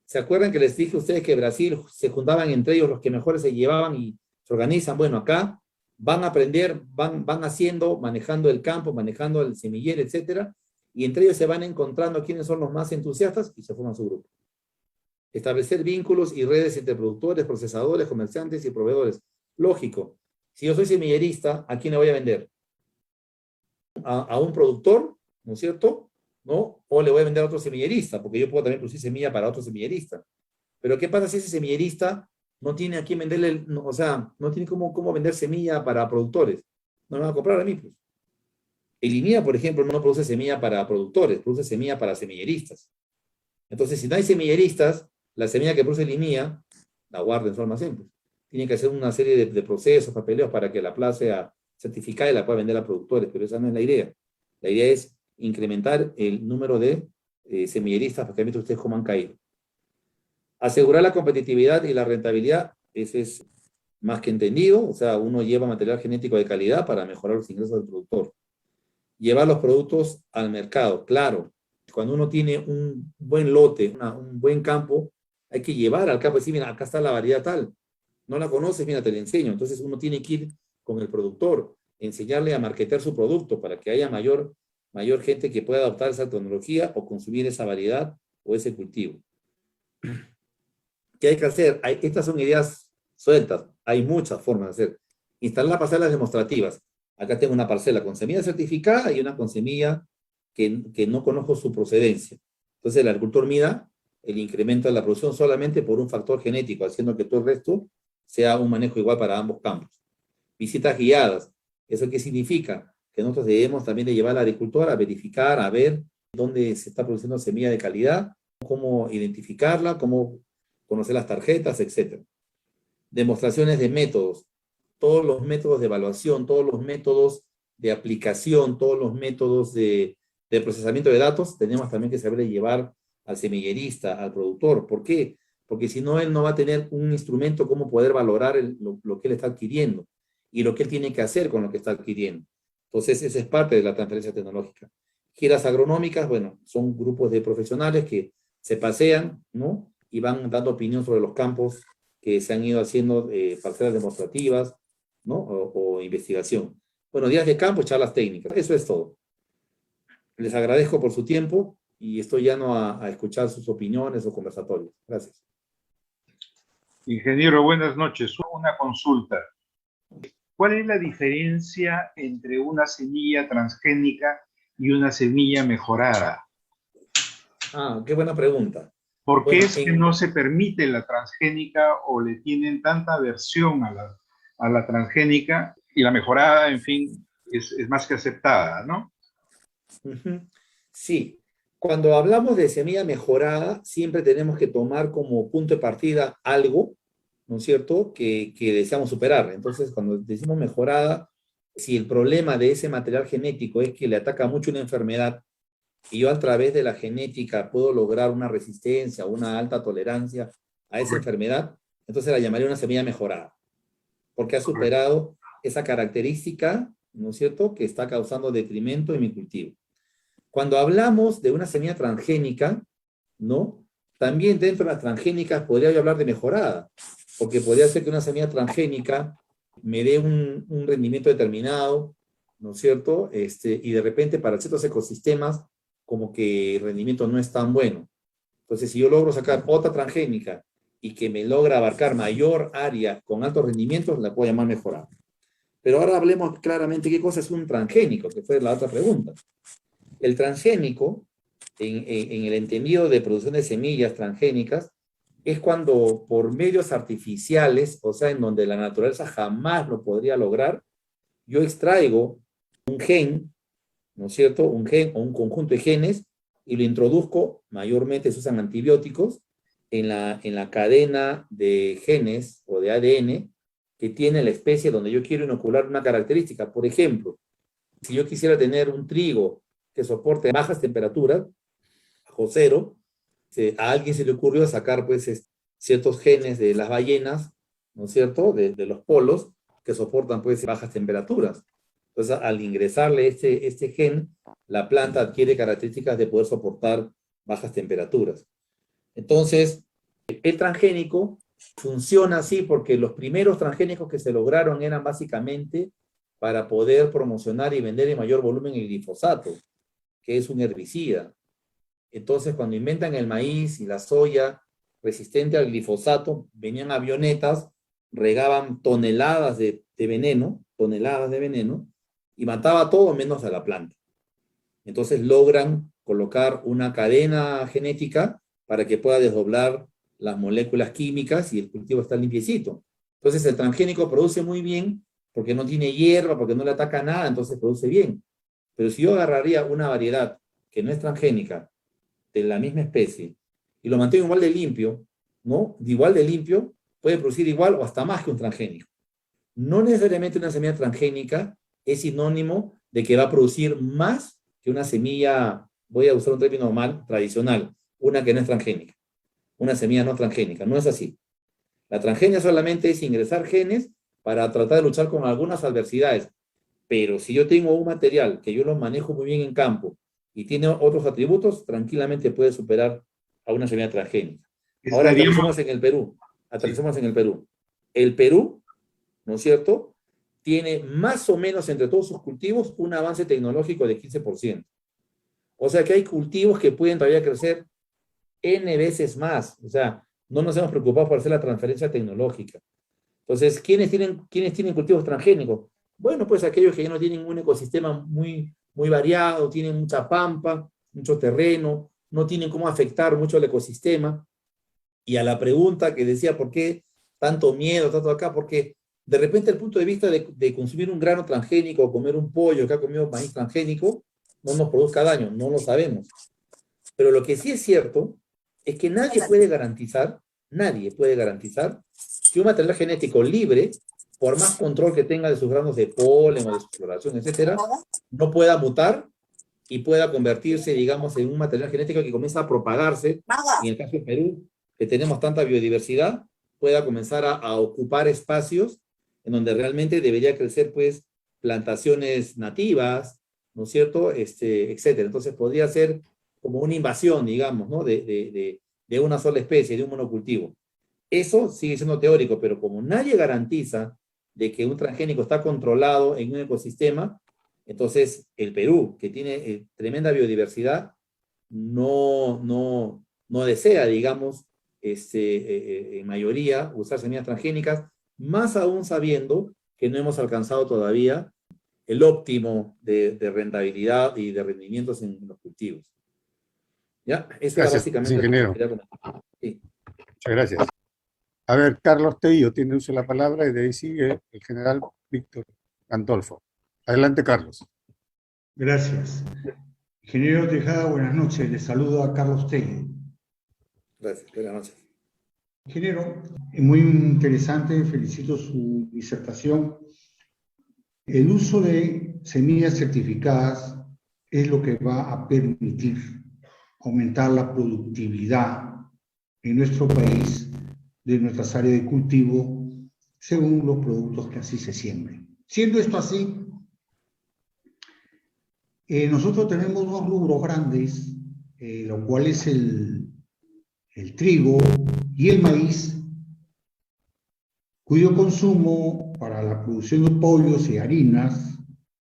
¿Se acuerdan que les dije a ustedes que Brasil se juntaban entre ellos los que mejores se llevaban y se organizan? Bueno, acá van a aprender, van haciendo, manejando el campo, manejando el semillero, etcétera, y entre ellos se van encontrando quiénes son los más entusiastas y se forman su grupo. Establecer vínculos y redes entre productores, procesadores, comerciantes y proveedores. Lógico, si yo soy semillerista, ¿a quién le voy a vender? A un productor, ¿no es cierto? ¿No? O le voy a vender a otro semillerista, porque yo puedo también producir semilla para otro semillerista. Pero ¿qué pasa si ese semillerista no tiene a quién venderle, o sea, no tiene cómo vender semilla para productores? No me va a comprar a mí, pues. Elimina, por ejemplo, no produce semilla para productores, produce semilla para semilleristas. Entonces, si no hay semilleristas, la semilla que produce Elimina la guarda en su almacén, pues. Tiene que hacer una serie de procesos, papeleos para que la plaza sea certificada y la pueda vender a productores, pero esa no es la idea. La idea es incrementar el número de semilleristas, porque miren ustedes cómo han caído. Asegurar la competitividad y la rentabilidad, eso es más que entendido, o sea, uno lleva material genético de calidad para mejorar los ingresos del productor. Llevar los productos al mercado, claro. Cuando uno tiene un buen lote, un buen campo, hay que llevar al campo y decir, mira, acá está la variedad tal. No la conoces, mira, te la enseño. Entonces uno tiene que ir con el productor, enseñarle a marketear su producto para que haya mayor gente que pueda adoptar esa tecnología o consumir esa variedad o ese cultivo. ¿Qué hay que hacer? Estas son ideas sueltas. Hay muchas formas de hacer. Instalar parcelas demostrativas. Acá tengo una parcela con semilla certificada y una con semilla que no conozco su procedencia. Entonces el agricultor mida el incremento de la producción solamente por un factor genético, haciendo que todo el resto sea un manejo igual para ambos campos. Visitas guiadas. ¿Eso qué significa? Que nosotros debemos también de llevar al agricultor a verificar, a ver dónde se está produciendo semilla de calidad, cómo identificarla, cómo conocer las tarjetas, etc. Demostraciones de métodos. Todos los métodos de evaluación, todos los métodos de aplicación, todos los métodos de procesamiento de datos, tenemos también que saber llevar al semillerista, al productor. ¿Por qué? Porque si no, él no va a tener un instrumento cómo poder valorar lo que él está adquiriendo y lo que él tiene que hacer con lo que está adquiriendo. Entonces, esa es parte de la transferencia tecnológica. Giras agronómicas, bueno, son grupos de profesionales que se pasean, ¿no? Y van dando opinión sobre los campos que se han ido haciendo, parcelas demostrativas, ¿no? O investigación. Bueno, días de campo, charlas técnicas. Eso es todo. Les agradezco por su tiempo y estoy llano a escuchar sus opiniones o conversatorios. Gracias. Ingeniero, buenas noches. Una consulta. ¿Cuál es la diferencia entre una semilla transgénica y una semilla mejorada? Ah, qué buena pregunta. ¿Por qué es que no se permite la transgénica o le tienen tanta aversión a la transgénica y la mejorada, en fin, es más que aceptada, ¿no? Sí. Cuando hablamos de semilla mejorada, siempre tenemos que tomar como punto de partida algo, ¿no es cierto?, que deseamos superar. Entonces, cuando decimos mejorada, si el problema de ese material genético es que le ataca mucho una enfermedad, y yo a través de la genética puedo lograr una resistencia, una alta tolerancia a esa enfermedad, entonces la llamaría una semilla mejorada, porque ha superado esa característica, ¿no es cierto?, que está causando detrimento en mi cultivo. Cuando hablamos de una semilla transgénica, ¿no?, también dentro de las transgénicas podría yo hablar de mejorada, porque podría ser que una semilla transgénica me dé un rendimiento determinado, ¿no es cierto?, y de repente para ciertos ecosistemas como que el rendimiento no es tan bueno. Entonces, si yo logro sacar otra transgénica y que me logra abarcar mayor área con altos rendimientos, la puedo llamar mejorada. Pero ahora hablemos claramente qué cosa es un transgénico, que fue la otra pregunta. El transgénico, en el entendido de producción de semillas transgénicas, es cuando por medios artificiales, o sea, en donde la naturaleza jamás lo podría lograr, yo extraigo un gen, ¿no es cierto? Un gen o un conjunto de genes y lo introduzco, mayormente se usan antibióticos, en la cadena de genes o de ADN que tiene la especie donde yo quiero inocular una característica. Por ejemplo, si yo quisiera tener un trigo que soporte bajas temperaturas, bajo cero, a alguien se le ocurrió sacar pues ciertos genes de las ballenas, ¿no es cierto?, de los polos, que soportan pues bajas temperaturas. Entonces, al ingresarle este gen, la planta adquiere características de poder soportar bajas temperaturas. Entonces, el transgénico funciona así porque los primeros transgénicos que se lograron eran básicamente para poder promocionar y vender en mayor volumen el glifosato, que es un herbicida. Entonces, cuando inventan el maíz y la soya resistente al glifosato, venían avionetas, regaban toneladas de veneno, y mataba todo menos a la planta. Entonces logran colocar una cadena genética para que pueda desdoblar las moléculas químicas y el cultivo está limpiecito. Entonces el transgénico produce muy bien porque no tiene hierba, porque no le ataca nada, entonces produce bien. Pero si yo agarraría una variedad que no es transgénica, de la misma especie, y lo mantengo igual de limpio, ¿no? Igual de limpio, puede producir igual o hasta más que un transgénico. No necesariamente una semilla transgénica es sinónimo de que va a producir más que una semilla, voy a usar un término normal, tradicional, una que no es transgénica, una semilla no transgénica, no es así. La transgenia solamente es ingresar genes para tratar de luchar con algunas adversidades, pero si yo tengo un material que yo lo manejo muy bien en campo y tiene otros atributos, tranquilamente puede superar a una semilla transgénica. Ahora aterricemos en el Perú. Aterricemos en el Perú. El Perú, ¿no es cierto?, tiene más o menos entre todos sus cultivos un avance tecnológico de 15%. O sea que hay cultivos que pueden todavía crecer N veces más. O sea, no nos hemos preocupado por hacer la transferencia tecnológica. Entonces, ¿quiénes tienen cultivos transgénicos? Bueno, pues aquellos que ya no tienen un ecosistema muy variado, tienen mucha pampa, mucho terreno, no tienen cómo afectar mucho el ecosistema. Y a la pregunta que decía, ¿por qué tanto miedo, tanto acá? Porque de repente el punto de vista de consumir un grano transgénico o comer un pollo que ha comido maíz transgénico no nos produzca daño, no lo sabemos. Pero lo que sí es cierto es que nadie puede garantizar que un material genético libre, por más control que tenga de sus granos de polen o de su floración, etcétera, no pueda mutar y pueda convertirse, digamos, en un material genético que comienza a propagarse. En el caso de Perú, que tenemos tanta biodiversidad, pueda comenzar a ocupar espacios en donde realmente debería crecer, pues, plantaciones nativas, ¿no es cierto?, etcétera. Entonces podría ser como una invasión, digamos, ¿no?, de una sola especie, de un monocultivo. Eso sigue siendo teórico, pero como nadie garantiza de que un transgénico está controlado en un ecosistema, entonces el Perú, que tiene tremenda biodiversidad, no desea, digamos, en mayoría, usar semillas transgénicas, más aún sabiendo que no hemos alcanzado todavía el óptimo de rentabilidad y de rendimientos en los cultivos. ¿Ya? Eso era básicamente ingeniero. lo que quería comentar. Sí. Muchas gracias. A ver, Carlos Tello tiene uso de la palabra y de ahí sigue el general Víctor Gandolfo. Adelante, Carlos. Gracias. Ingeniero Tejada, buenas noches. Les saludo a Carlos Tello. Gracias, buenas noches. Ingeniero, muy interesante, felicito su disertación. El uso de semillas certificadas es lo que va a permitir aumentar la productividad en nuestro país de nuestras áreas de cultivo según los productos que así se siembren. Siendo esto así, nosotros tenemos dos rubros grandes, lo cual es el trigo y el maíz, cuyo consumo para la producción de pollos y harinas,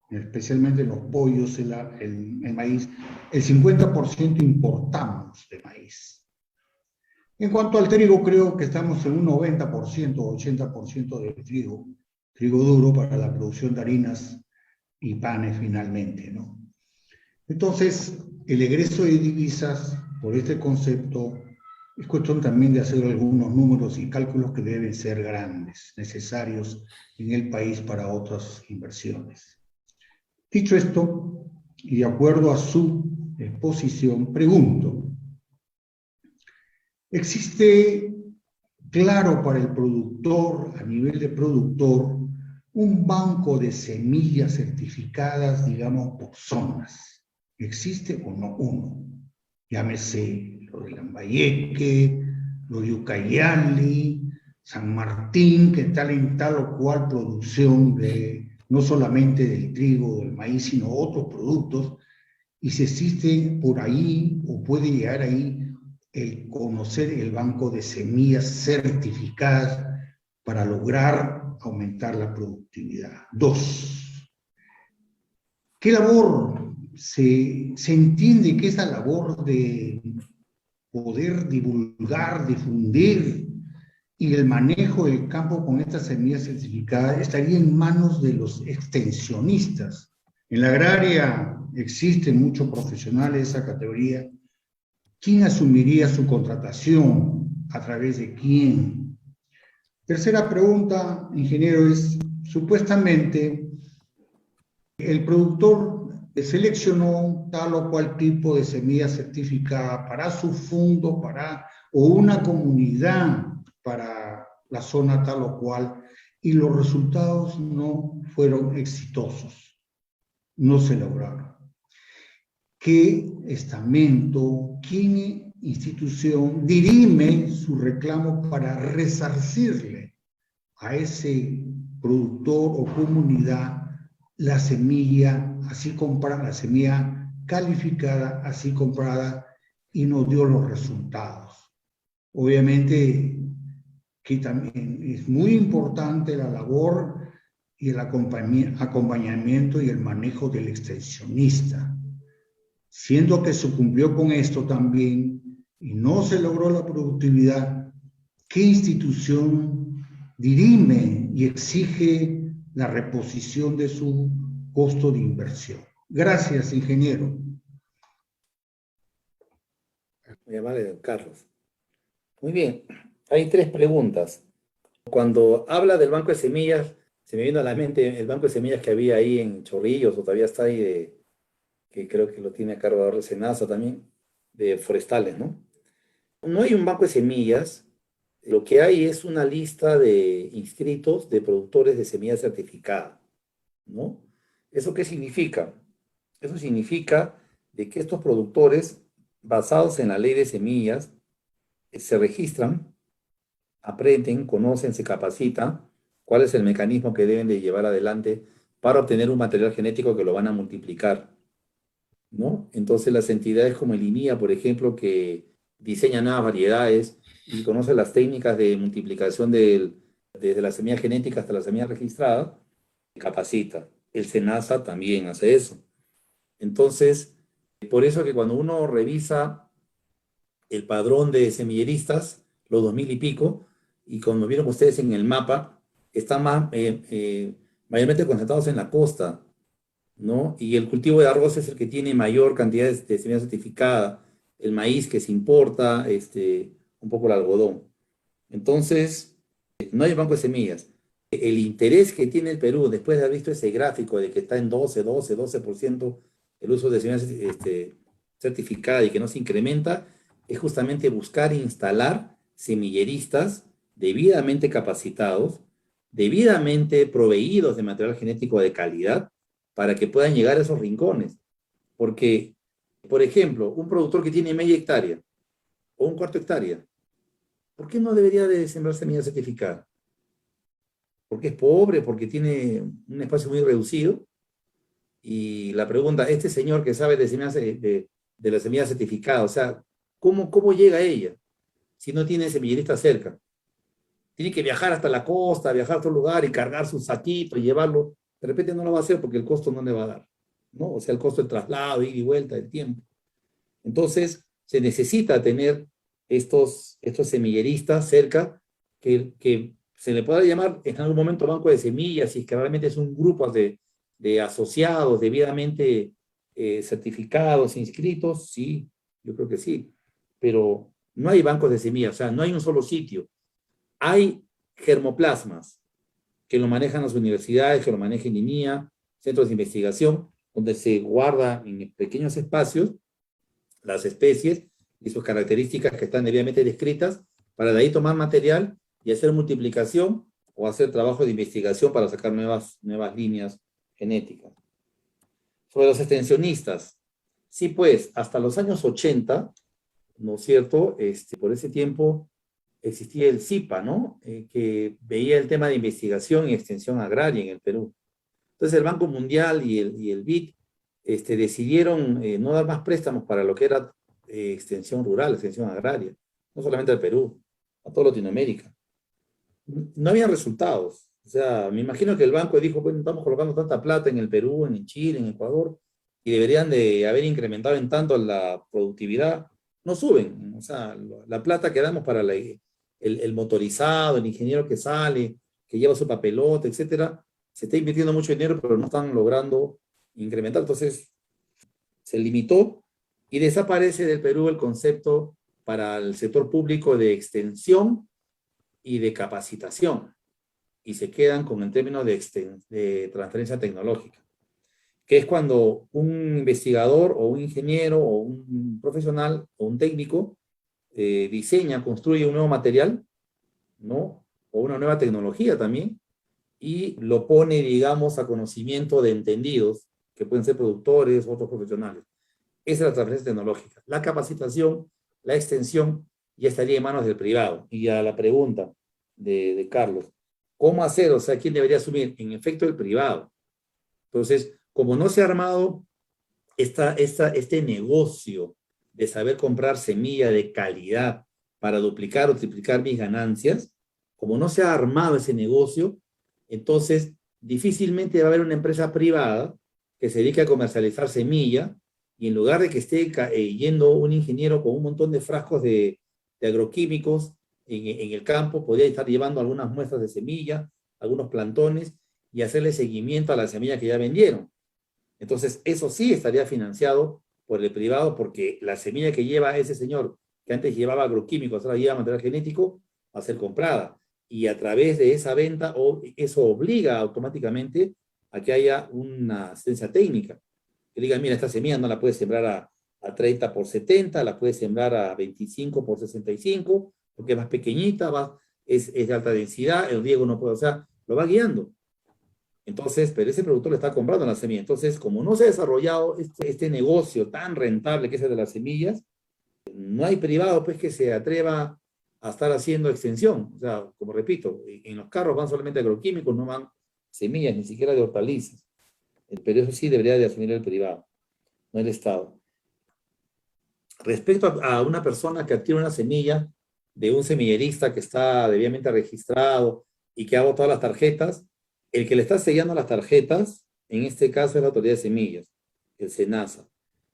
especialmente los pollos, el maíz, el 50% importamos de maíz. En cuanto al trigo, creo que estamos en un 90% o 80% de trigo duro para la producción de harinas y panes finalmente, ¿no? Entonces, el egreso de divisas por este concepto Es cuestión también de hacer algunos números y cálculos que deben ser grandes, necesarios en el país para otras inversiones. Dicho esto, y de acuerdo a su exposición, pregunto, ¿existe claro para el productor, a nivel de productor, un banco de semillas certificadas, digamos, por zonas? ¿Existe o no uno? Llámese lo de Lambayeque, lo de Ucayali, San Martín, que tal en tal o cual producción de no solamente del trigo o del maíz, sino otros productos, y si existe por ahí o puede llegar ahí el conocer el banco de semillas certificadas para lograr aumentar la productividad. 2. ¿Qué labor se entiende que esa labor de poder divulgar, difundir y el manejo del campo con estas semillas certificadas estaría en manos de los extensionistas? En la agraria existen muchos profesionales de esa categoría. ¿Quién asumiría su contratación? ¿A través de quién? Tercera pregunta, ingeniero, es, supuestamente, el productor seleccionó tal o cual tipo de semilla certificada para su fondo, o una comunidad para la zona tal o cual, y los resultados no fueron exitosos, no se lograron. ¿Qué estamento, qué institución dirime su reclamo para resarcirle a ese productor o comunidad la semilla así comprada, la semilla calificada, así comprada, y no dio los resultados? Obviamente que también es muy importante la labor y el acompañamiento y el manejo del extensionista. Siendo que se cumplió con esto también y no se logró la productividad, ¿qué institución dirime y exige la reposición de su costo de inversión? Gracias, ingeniero. Muy amable, don Carlos. Muy bien, hay 3 preguntas. Cuando habla del banco de semillas, se me vino a la mente el banco de semillas que había ahí en Chorrillos, o todavía está ahí, que creo que lo tiene a cargo de Senasa también, de forestales, ¿no? No hay un banco de semillas, lo que hay es una lista de inscritos de productores de semilla certificada, ¿no? ¿Eso qué significa? Eso significa de que estos productores, basados en la ley de semillas, se registran, aprenden, conocen, se capacitan cuál es el mecanismo que deben de llevar adelante para obtener un material genético que lo van a multiplicar, ¿no? Entonces las entidades como el INIA, por ejemplo, que diseñan nuevas variedades y conoce las técnicas de multiplicación desde la semilla genética hasta la semilla registrada, capacita. El SENASA también hace eso. Entonces, por eso que cuando uno revisa el padrón de semilleristas, los 2000 y pico, y como vieron ustedes en el mapa, están mayormente concentrados en la costa, ¿no? Y el cultivo de arroz es el que tiene mayor cantidad de semilla certificada, el maíz que se importa, un poco el algodón. Entonces, no hay banco de semillas. El interés que tiene el Perú, después de haber visto ese gráfico de que está en 12% el uso de semillas certificada y que no se incrementa, es justamente buscar e instalar semilleristas debidamente capacitados, debidamente proveídos de material genético de calidad, para que puedan llegar a esos rincones. Porque, por ejemplo, un productor que tiene media hectárea o un cuarto hectárea, ¿por qué no debería de sembrar semilla certificada? Porque es pobre, porque tiene un espacio muy reducido. Y la pregunta, este señor que sabe de la semilla certificada, o sea, ¿cómo llega a ella si no tiene semillerista cerca? Tiene que viajar hasta la costa, viajar a otro lugar y cargar su saquito y llevarlo. De repente no lo va a hacer porque el costo no le va a dar, ¿no? O sea, el costo del traslado, ida y vuelta, del tiempo. Entonces, se necesita tener estos semilleristas cerca que se le pueda llamar en algún momento banco de semillas, si es que realmente es un grupo de asociados debidamente certificados, inscritos, sí, yo creo que sí. Pero No hay bancos de semillas, o sea, no hay un solo sitio. Hay germoplasmas que lo manejan las universidades, que lo maneja el INIA, centros de investigación, donde se guarda en pequeños espacios las especies y sus características que están debidamente descritas, para de ahí tomar material y hacer multiplicación o hacer trabajo de investigación para sacar nuevas líneas genéticas. Sobre los extensionistas, sí, pues, hasta los años 80, ¿no es cierto? Por ese tiempo existía el CIPA, ¿no? Que veía el tema de investigación y extensión agraria en el Perú. Entonces el Banco Mundial y el BID decidieron no dar más préstamos para lo que era extensión rural, extensión agraria, no solamente al Perú, a toda Latinoamérica. No habían resultados. O sea, me imagino que el banco dijo, bueno, estamos colocando tanta plata en el Perú, en Chile, en Ecuador, y deberían de haber incrementado en tanto la productividad. No suben. O sea, la plata que damos para el motorizado, el ingeniero que sale, que lleva su papelote, etcétera, se está invirtiendo mucho dinero, pero no están logrando incrementar. Entonces, se limitó y desaparece del Perú el concepto para el sector público de extensión y de capacitación, y se quedan con el término de transferencia tecnológica, que es cuando un investigador o un ingeniero o un profesional o un técnico diseña, construye un nuevo material, ¿no? O una nueva tecnología también, y lo pone, digamos, a conocimiento de entendidos, que pueden ser productores, otros profesionales. Esa es la transferencia tecnológica. La capacitación, la extensión, ya estaría en manos del privado. Y a la pregunta de Carlos, ¿cómo hacer? O sea, ¿quién debería asumir? En efecto, el privado. Entonces, como no se ha armado este negocio de saber comprar semilla de calidad para duplicar o triplicar mis ganancias, como no se ha armado ese negocio, entonces difícilmente va a haber una empresa privada que se dedique a comercializar semilla, y en lugar de que esté yendo un ingeniero con un montón de frascos de agroquímicos en el campo, podría estar llevando algunas muestras de semilla, algunos plantones, y hacerle seguimiento a la semilla que ya vendieron. Entonces, eso sí estaría financiado por el privado, porque la semilla que lleva ese señor, que antes llevaba agroquímicos, ahora lleva material genético, va a ser comprada. Y a través de esa venta, eso obliga automáticamente a que haya una asistencia técnica. Que diga, mira, esta semilla no la puedes sembrar a 30 por 70, la puedes sembrar a 25 por 65, porque es más pequeñita, es de alta densidad, el riego no puede, o sea, lo va guiando. Entonces, pero ese productor le está comprando la semilla. Entonces, como no se ha desarrollado este negocio tan rentable que es el de las semillas, no hay privado pues que se atreva a estar haciendo extensión. O sea, como repito, en los carros van solamente agroquímicos, no van semillas, ni siquiera de hortalizas. Pero eso sí debería de asumir el privado, no el Estado. Respecto a una persona que adquiere una semilla de un semillerista que está debidamente registrado y que ha botado las tarjetas, el que le está sellando las tarjetas, en este caso es la Autoridad de Semillas, el SENASA.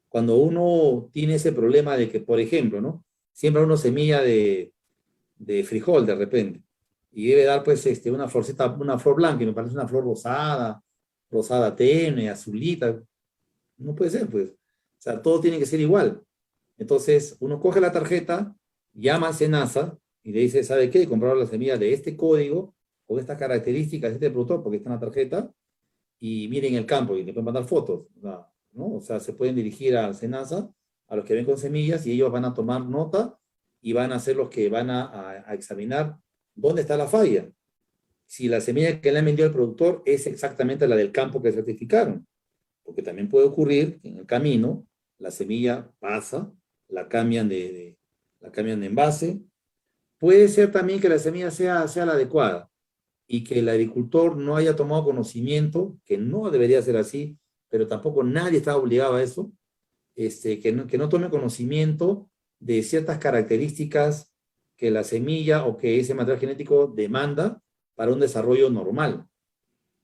Cuando uno tiene ese problema de que, por ejemplo, ¿no?, siembra uno semilla de frijol de repente, y debe dar pues una florcita, una flor blanca, y me parece una flor rosada tenue, azulita. No puede ser, pues. O sea, todo tiene que ser igual. Entonces, uno coge la tarjeta, llama a SENASA y le dice, ¿sabe qué? Compraron la semilla de este código, con estas características de este productor, porque está en la tarjeta, y miren el campo, y le pueden mandar fotos, ¿no? O sea, se pueden dirigir al SENASA, a los que ven con semillas, y ellos van a tomar nota, y van a ser los que van a examinar dónde está la falla. Si la semilla que le han vendido al productor es exactamente la del campo que certificaron, porque también puede ocurrir que en el camino la semilla pasa, la cambian de envase. Puede ser también que la semilla sea la adecuada y que el agricultor no haya tomado conocimiento, que no debería ser así, pero tampoco nadie está obligado a eso, que no tome conocimiento de ciertas características que la semilla o que ese material genético demanda para un desarrollo normal.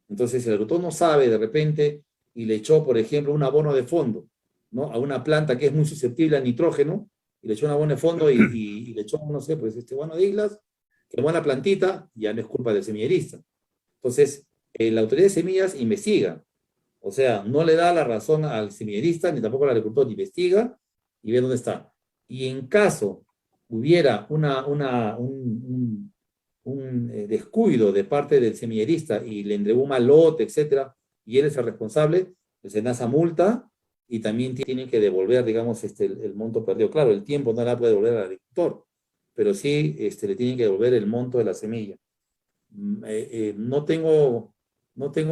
Entonces, si el agricultor no sabe de repente y le echó, por ejemplo, un abono de fondo, ¿no?, a una planta que es muy susceptible al nitrógeno, y le echó un abono de fondo y le echó, no sé, pues guano de islas, que buena plantita, ya no es culpa del semillerista. Entonces, la Autoridad de Semillas investiga. O sea, no le da la razón al semillerista, ni tampoco al agricultor, investiga y ve dónde está. Y en caso hubiera descuido de parte del semillerista y le entregó un mal lote, etcétera, y él es el responsable, pues se da esa multa y también tienen que devolver, digamos, el monto perdido. Claro, el tiempo no la puede devolver al agricultor, pero sí le tienen que devolver el monto de la semilla. No tengo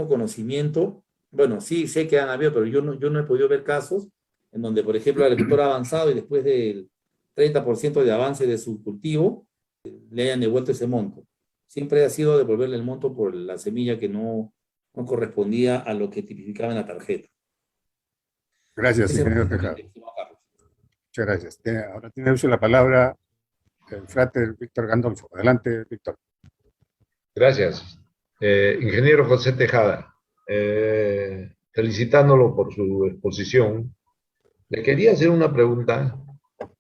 conocimiento, bueno, sí sé que han habido, pero yo no he podido ver casos en donde, por ejemplo, el agricultor ha avanzado y después del 30% de avance de su cultivo, le hayan devuelto ese monto. Siempre ha sido devolverle el monto por la semilla que no correspondía a lo que tipificaba en la tarjeta. Gracias, ingeniero Tejada. Muchas gracias. Ahora tiene uso la palabra el frater Víctor Gandolfo. Adelante, Víctor. Gracias. Ingeniero José Tejada, felicitándolo por su exposición, le quería hacer una pregunta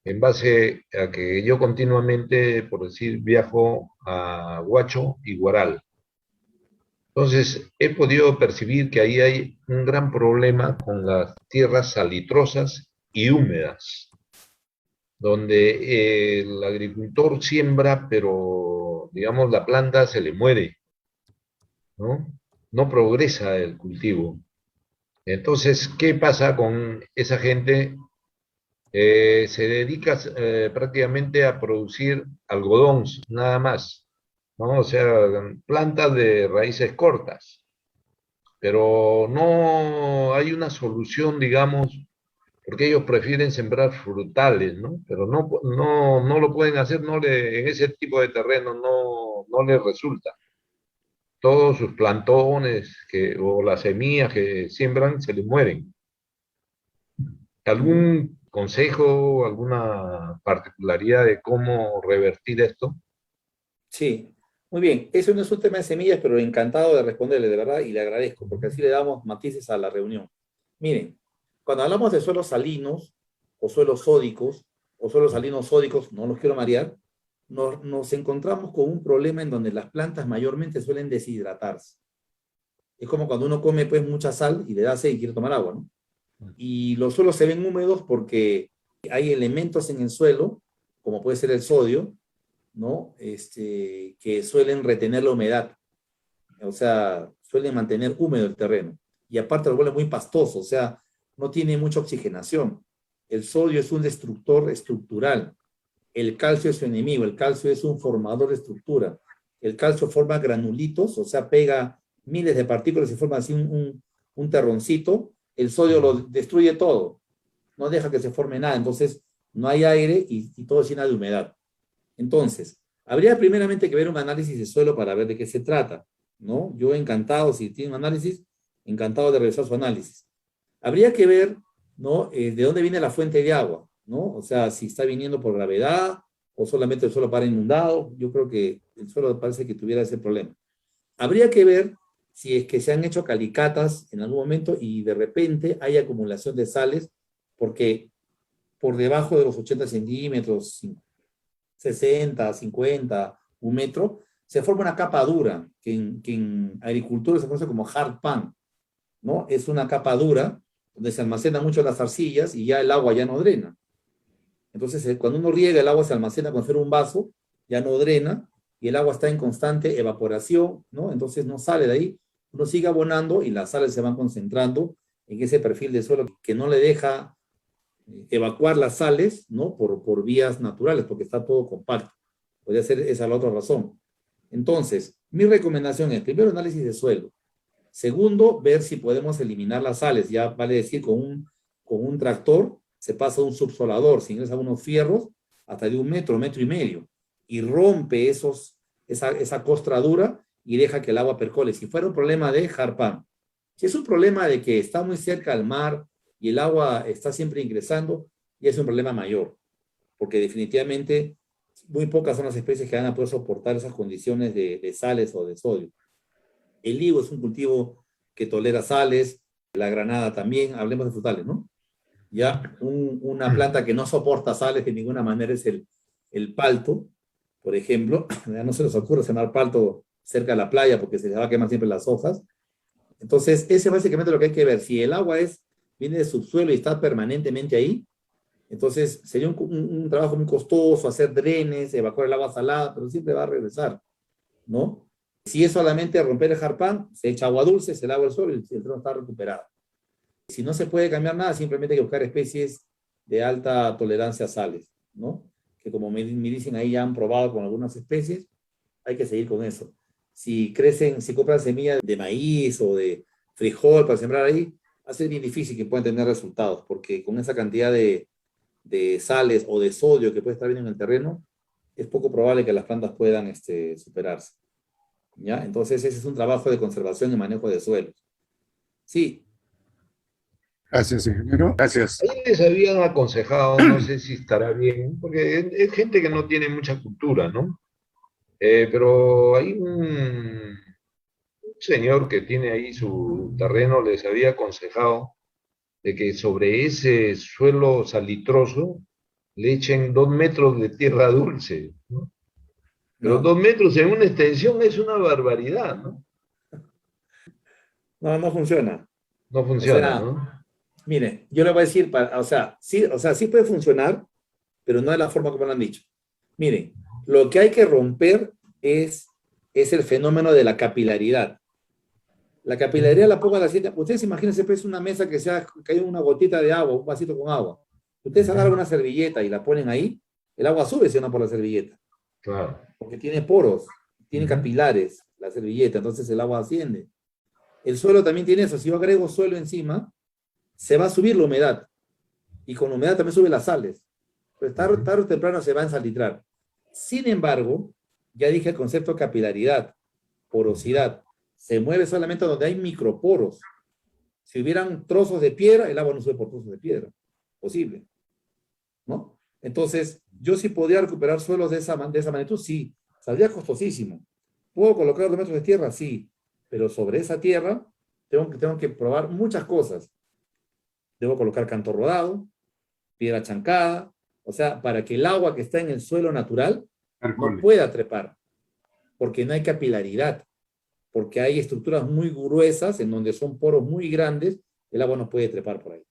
en base a que yo continuamente, por decir, viajo a Huacho y Guaral. Entonces, he podido percibir que ahí hay un gran problema con las tierras salitrosas y húmedas, donde el agricultor siembra, pero, digamos, la planta se le muere, ¿no? No progresa el cultivo. Entonces, ¿qué pasa con esa gente? Se dedica prácticamente a producir algodón, nada más, ¿no? O sea, plantas de raíces cortas, pero no hay una solución, digamos, porque ellos prefieren sembrar frutales, ¿no? Pero no lo pueden hacer, en ese tipo de terreno no les resulta. Todos sus plantones o las semillas que siembran se les mueren. ¿Algún consejo, alguna particularidad de cómo revertir esto? Sí, muy bien. Eso no es un tema de semillas, pero encantado de responderle, de verdad, y le agradezco, porque así le damos matices a la reunión. Miren, cuando hablamos de suelos salinos, o suelos sódicos, o suelos salinos sódicos, no los quiero marear, nos encontramos con un problema en donde las plantas mayormente suelen deshidratarse. Es como cuando uno come pues mucha sal y le da sed y quiere tomar agua, ¿no? Y los suelos se ven húmedos porque hay elementos en el suelo, como puede ser el sodio, ¿no? Que suelen retener la humedad. O sea, suelen mantener húmedo el terreno. Y aparte lo vuelve muy pastoso, o sea, no tiene mucha oxigenación. El sodio es un destructor estructural. El calcio es su enemigo. El calcio es un formador de estructura. El calcio forma granulitos, o sea, pega miles de partículas y forma así un terroncito. El sodio lo destruye todo. No deja que se forme nada. Entonces, no hay aire y todo es lleno de humedad. Entonces, habría primeramente que ver un análisis de suelo para ver de qué se trata, ¿no? Yo encantado, si tiene un análisis, encantado de revisar su análisis. Habría que ver, ¿no? De dónde viene la fuente de agua, ¿no? O sea, si está viniendo por gravedad o solamente el suelo para inundado. Yo creo que el suelo parece que tuviera ese problema. Habría que ver si es que se han hecho calicatas en algún momento y de repente hay acumulación de sales, porque por debajo de los 80 centímetros, 60, 50, un metro, se forma una capa dura, que en agricultura se conoce como hard pan, ¿no? Es una capa dura donde se almacenan mucho las arcillas y ya el agua ya no drena. Entonces, cuando uno riega, el agua se almacena con hacer un vaso, ya no drena, y el agua está en constante evaporación, ¿no? Entonces no sale de ahí, uno sigue abonando y las sales se van concentrando en ese perfil de suelo que no le deja evacuar las sales, ¿no? Por vías naturales, porque está todo compacto. Podría ser esa la otra razón. Entonces, mi recomendación es, primero, análisis de suelo. Segundo, ver si podemos eliminar las sales. Ya vale decir, con un tractor se pasa un subsolador, se ingresan unos fierros hasta de 1 metro, 1,5 metros, y rompe esa costra dura y deja que el agua percole. Si fuera un problema de jarpán. Si es un problema de que está muy cerca al mar y el agua está siempre ingresando, ya es un problema mayor, porque definitivamente muy pocas son las especies que van a poder soportar esas condiciones de sales o de sodio. El higo es un cultivo que tolera sales, la granada también, hablemos de frutales, ¿no? Ya una planta que no soporta sales de ninguna manera es el palto, por ejemplo. Ya no se les ocurre sembrar palto cerca de la playa porque se les va a quemar siempre las hojas. Entonces, ese es básicamente lo que hay que ver. Si el agua viene de subsuelo y está permanentemente ahí, Entonces, sería un trabajo muy costoso hacer drenes, evacuar el agua salada, pero siempre va a regresar, ¿no? Si es solamente romper el jarpán, se echa agua dulce, se lava el suelo y el terreno está recuperado. Si no se puede cambiar nada, simplemente hay que buscar especies de alta tolerancia a sales, ¿no? Que como me dicen ahí ya han probado con algunas especies, hay que seguir con eso. Si compran semillas de maíz o de frijol para sembrar ahí, va a ser bien difícil que puedan tener resultados, porque con esa cantidad de sales o de sodio que puede estar viendo en el terreno, es poco probable que las plantas puedan superarse. ¿Ya? Entonces ese es un trabajo de conservación y manejo de suelos. Sí. Gracias, ingeniero. Gracias. Ahí les habían aconsejado, no sé si estará bien, porque es gente que no tiene mucha cultura, ¿no? Pero hay un señor que tiene ahí su terreno, les había aconsejado de que sobre ese suelo salitroso le echen 2 metros de tierra dulce, ¿no? Pero No, 2 metros en una extensión es una barbaridad, ¿no? no funciona. No O funciona, sea, ¿no? mire, yo le voy a decir, sí puede funcionar, pero no de la forma como lo han dicho. Miren, lo que hay que romper es el fenómeno de la capilaridad. La capilaridad la pongo a la siguiente. Ustedes imagínense, pues, una mesa que hay una gotita de agua, un vasito con agua. Ustedes agarran una servilleta y la ponen ahí, el agua sube, si no, por la servilleta. Claro. Porque tiene poros, tiene capilares la servilleta, entonces el agua asciende. El suelo también tiene eso. Si yo agrego suelo encima, se va a subir la humedad. Y con la humedad también suben las sales. Pues tarde o temprano se va a ensalitrar. Sin embargo, ya dije el concepto de capilaridad, porosidad. Se mueve solamente donde hay microporos. Si hubieran trozos de piedra, el agua no sube por trozos de piedra. Posible. ¿No? Entonces, yo sí podría recuperar suelos de esa magnitud, sí. Saldría costosísimo. ¿Puedo colocar 2 metros de tierra? Sí. Pero sobre esa tierra tengo que probar muchas cosas. Debo colocar canto rodado, piedra chancada, o sea, para que el agua que está en el suelo natural no pueda trepar, porque no hay capilaridad, porque hay estructuras muy gruesas en donde son poros muy grandes, el agua no puede trepar por ahí.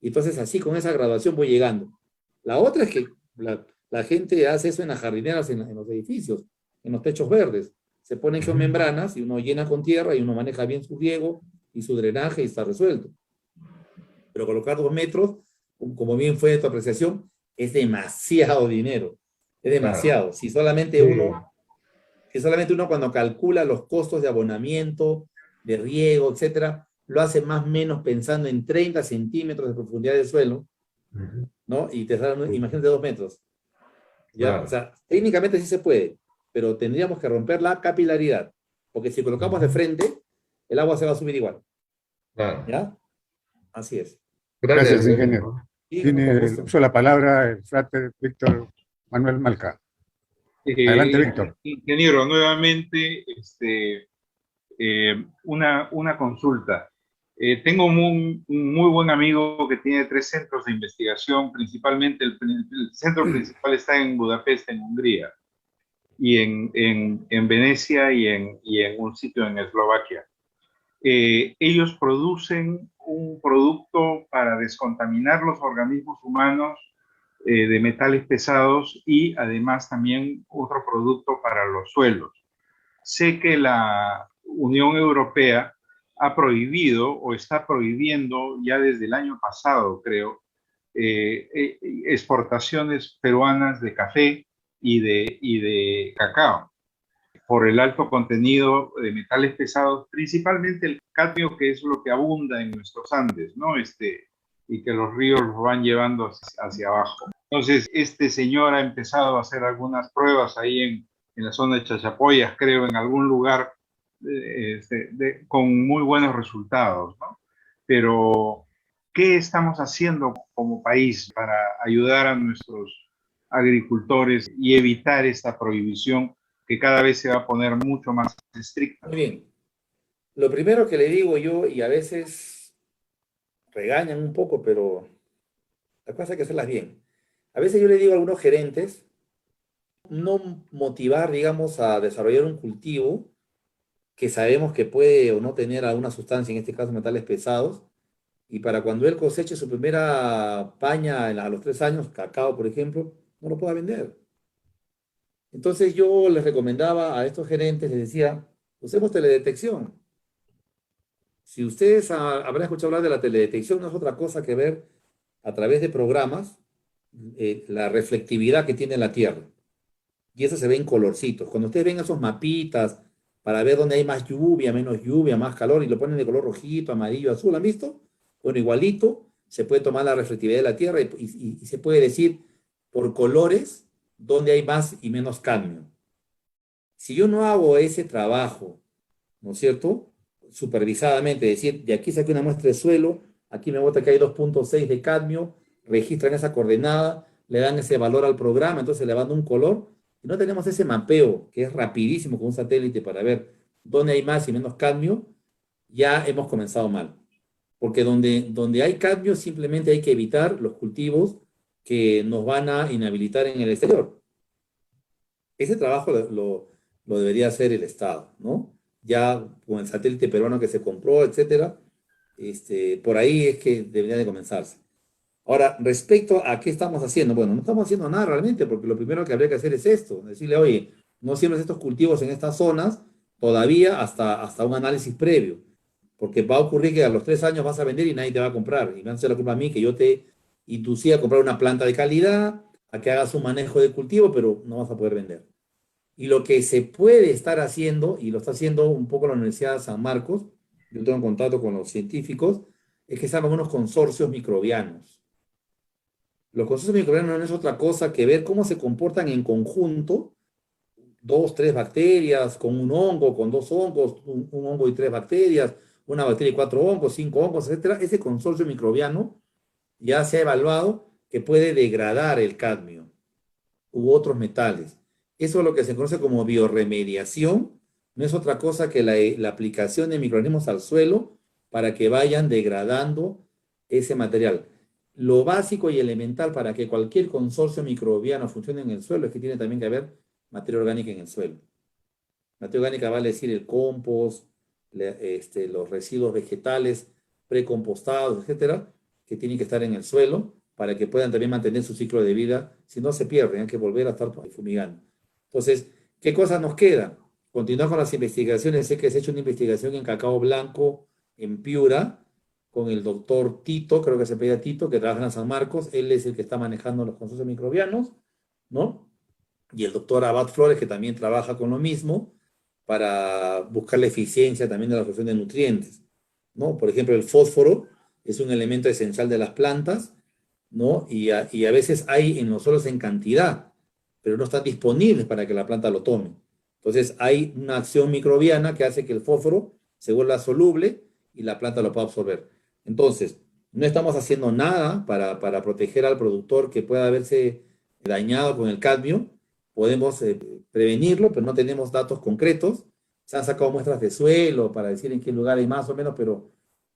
Y entonces así con esa graduación voy llegando. La otra es que la gente hace eso en las jardineras, en los edificios, en los techos verdes. Se ponen geomembranas y uno llena con tierra y uno maneja bien su riego y su drenaje y está resuelto. Pero colocar 2 metros, como bien fue tu apreciación, es demasiado dinero. Es demasiado. Claro. Si solamente uno cuando calcula los costos de abonamiento, de riego, etcétera, lo hace más o menos pensando en 30 centímetros de profundidad del suelo, ¿no? Y te salen, imagínate 2 metros. ¿Ya? Claro. O sea, técnicamente sí se puede, pero tendríamos que romper la capilaridad, porque si colocamos de frente, el agua se va a subir igual. Claro. ¿Ya? Así es. Gracias, ingeniero. Sí, Tiene con el gusto. uso de la palabra el frater Víctor Manuel Malca. Adelante, Víctor. Ingeniero, nuevamente una consulta. Tengo un muy buen amigo que tiene 3 centros de investigación, principalmente el centro principal está en Budapest, en Hungría, y en Venecia y en un sitio en Eslovaquia. Ellos producen un producto para descontaminar los organismos humanos de metales pesados y además también otro producto para los suelos. Sé que la Unión Europea ha prohibido o está prohibiendo ya desde el año pasado, creo, exportaciones peruanas de café y de cacao por el alto contenido de metales pesados, principalmente el cadmio, que es lo que abunda en nuestros Andes, ¿no? Y que los ríos los van llevando hacia abajo. Entonces, este señor ha empezado a hacer algunas pruebas ahí en la zona de Chachapoyas, creo, en algún lugar, con muy buenos resultados, ¿no? Pero, ¿qué estamos haciendo como país para ayudar a nuestros agricultores y evitar esta prohibición que cada vez se va a poner mucho más estricta? Muy bien. Lo primero que le digo yo, y a veces regañan un poco, pero las cosas hay que hacerlas bien. A veces yo le digo a algunos gerentes, no motivar, digamos, a desarrollar un cultivo que sabemos que puede o no tener alguna sustancia, en este caso metales pesados, y para cuando él coseche su primera paña a los 3 años, cacao, por ejemplo, no lo pueda vender. Entonces yo les recomendaba a estos gerentes, les decía, usemos teledetección. Si ustedes habrán escuchado hablar de la teledetección, no es otra cosa que ver a través de programas la reflectividad que tiene la Tierra. Y eso se ve en colorcitos. Cuando ustedes ven esos mapitas para ver dónde hay más lluvia, menos lluvia, más calor, y lo ponen de color rojito, amarillo, azul, ¿han visto? Bueno, igualito se puede tomar la reflectividad de la Tierra y se puede decir por colores dónde hay más y menos cadmio. Si yo no hago ese trabajo, ¿no es cierto? Supervisadamente, decir, de aquí saqué una muestra de suelo, aquí me bota que hay 2.6 de cadmio, registran esa coordenada, le dan ese valor al programa, entonces le van un color, y no tenemos ese mapeo, que es rapidísimo con un satélite para ver dónde hay más y menos cadmio, ya hemos comenzado mal. Porque donde hay cadmio simplemente hay que evitar los cultivos que nos van a inhabilitar en el exterior. Ese trabajo lo debería hacer el Estado, ¿no? Ya con el satélite peruano que se compró, etcétera, por ahí es que debería de comenzarse. Ahora, respecto a qué estamos haciendo, bueno, no estamos haciendo nada realmente, porque lo primero que habría que hacer es esto, decirle, oye, no siembres estos cultivos en estas zonas todavía hasta un análisis previo, porque va a ocurrir que a los 3 años vas a vender y nadie te va a comprar, y me van a hacer la culpa a mí que yo te inducí a comprar una planta de calidad, a que hagas un manejo de cultivo, pero no vas a poder vender. Y lo que se puede estar haciendo, y lo está haciendo un poco la Universidad de San Marcos, yo tengo contacto con los científicos, es que se llaman unos consorcios microbianos. Los consorcios microbianos no es otra cosa que ver cómo se comportan en conjunto 2, 3 bacterias, con un hongo, con 2 hongos, un hongo y 3 bacterias, una bacteria y 4 hongos, 5 hongos, etcétera. Ese consorcio microbiano ya se ha evaluado que puede degradar el cadmio u otros metales. Eso es lo que se conoce como biorremediación. No es otra cosa que la aplicación de microorganismos al suelo para que vayan degradando ese material. Lo básico y elemental para que cualquier consorcio microbiano funcione en el suelo es que tiene también que haber materia orgánica en el suelo. Materia orgánica vale decir el compost, los residuos vegetales precompostados, etcétera, que tienen que estar en el suelo para que puedan también mantener su ciclo de vida. Si no, se pierden, hay que volver a estar fumigando. Entonces, ¿qué cosas nos queda? Continuar con las investigaciones. Sé que se ha hecho una investigación en cacao blanco en Piura con el doctor Tito, creo que se apellida Tito, que trabaja en San Marcos. Él es el que está manejando los consorcios microbianos, ¿no? Y el doctor Abad Flores, que también trabaja con lo mismo para buscar la eficiencia también de la absorción de nutrientes, ¿no? Por ejemplo, el fósforo es un elemento esencial de las plantas, ¿no? Y a veces hay en los suelos en cantidad, pero no están disponibles para que la planta lo tome. Entonces hay una acción microbiana que hace que el fósforo se vuelva soluble y la planta lo pueda absorber. Entonces, no estamos haciendo nada para proteger al productor que pueda haberse dañado con el cadmio. Podemos prevenirlo, pero no tenemos datos concretos. Se han sacado muestras de suelo para decir en qué lugar hay más o menos, pero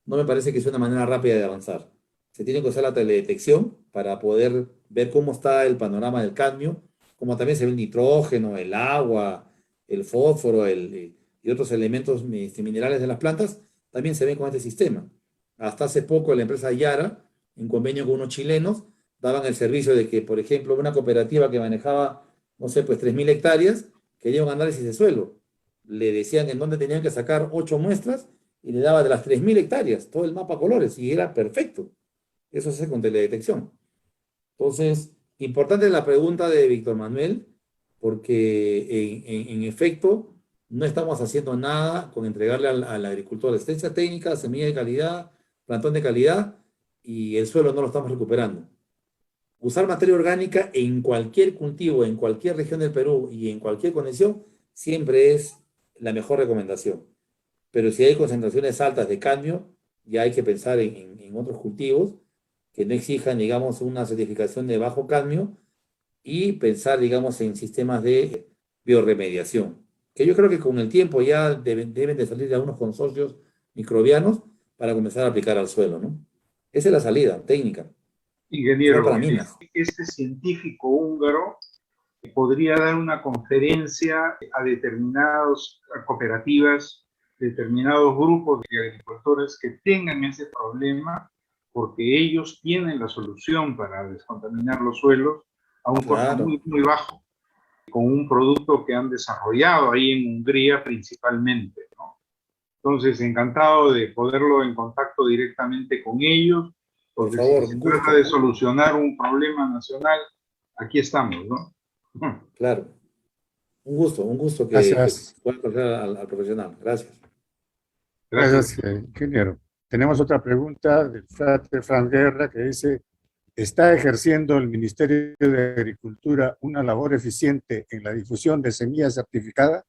no me parece que sea una manera rápida de avanzar. Se tiene que usar la teledetección para poder ver cómo está el panorama del cadmio, como también se ve el nitrógeno, el agua, el fósforo y otros elementos minerales de las plantas, también se ven con este sistema. Hasta hace poco la empresa Yara, en convenio con unos chilenos, daban el servicio de que, por ejemplo, una cooperativa que manejaba, no sé, pues 3.000 hectáreas, quería un análisis de suelo. Le decían en dónde tenían que sacar 8 muestras y le daba de las 3.000 hectáreas todo el mapa a colores y era perfecto. Eso se hace con teledetección. Entonces, importante la pregunta de Víctor Manuel, porque en efecto no estamos haciendo nada con entregarle al agricultor asistencia técnica, semilla de calidad, plantón de calidad, y el suelo no lo estamos recuperando. Usar materia orgánica en cualquier cultivo, en cualquier región del Perú y en cualquier condición, siempre es la mejor recomendación. Pero si hay concentraciones altas de cadmio, ya hay que pensar en otros cultivos que no exijan, digamos, una certificación de bajo cadmio y pensar, digamos, en sistemas de biorremediación, que yo creo que con el tiempo ya deben de salir de algunos consorcios microbianos para comenzar a aplicar al suelo, ¿no? Esa es la salida técnica. Ingeniero, Para minas. este científico húngaro podría dar una conferencia a determinadas cooperativas, determinados grupos de agricultores que tengan ese problema porque ellos tienen la solución para descontaminar los suelos a un costo Claro. muy, muy bajo, con un producto que han desarrollado ahí en Hungría principalmente, ¿no? Entonces, encantado de poderlo en contacto directamente con ellos, Por porque favor, si se un trata gusto. de solucionar un problema nacional, aquí estamos, ¿no? Claro. Un gusto que Gracias. pueda conocer al profesional. Gracias. Gracias. Gracias, ingeniero. Tenemos otra pregunta del frate Fran Guerra que dice, ¿está ejerciendo el Ministerio de Agricultura una labor eficiente en la difusión de semillas certificadas?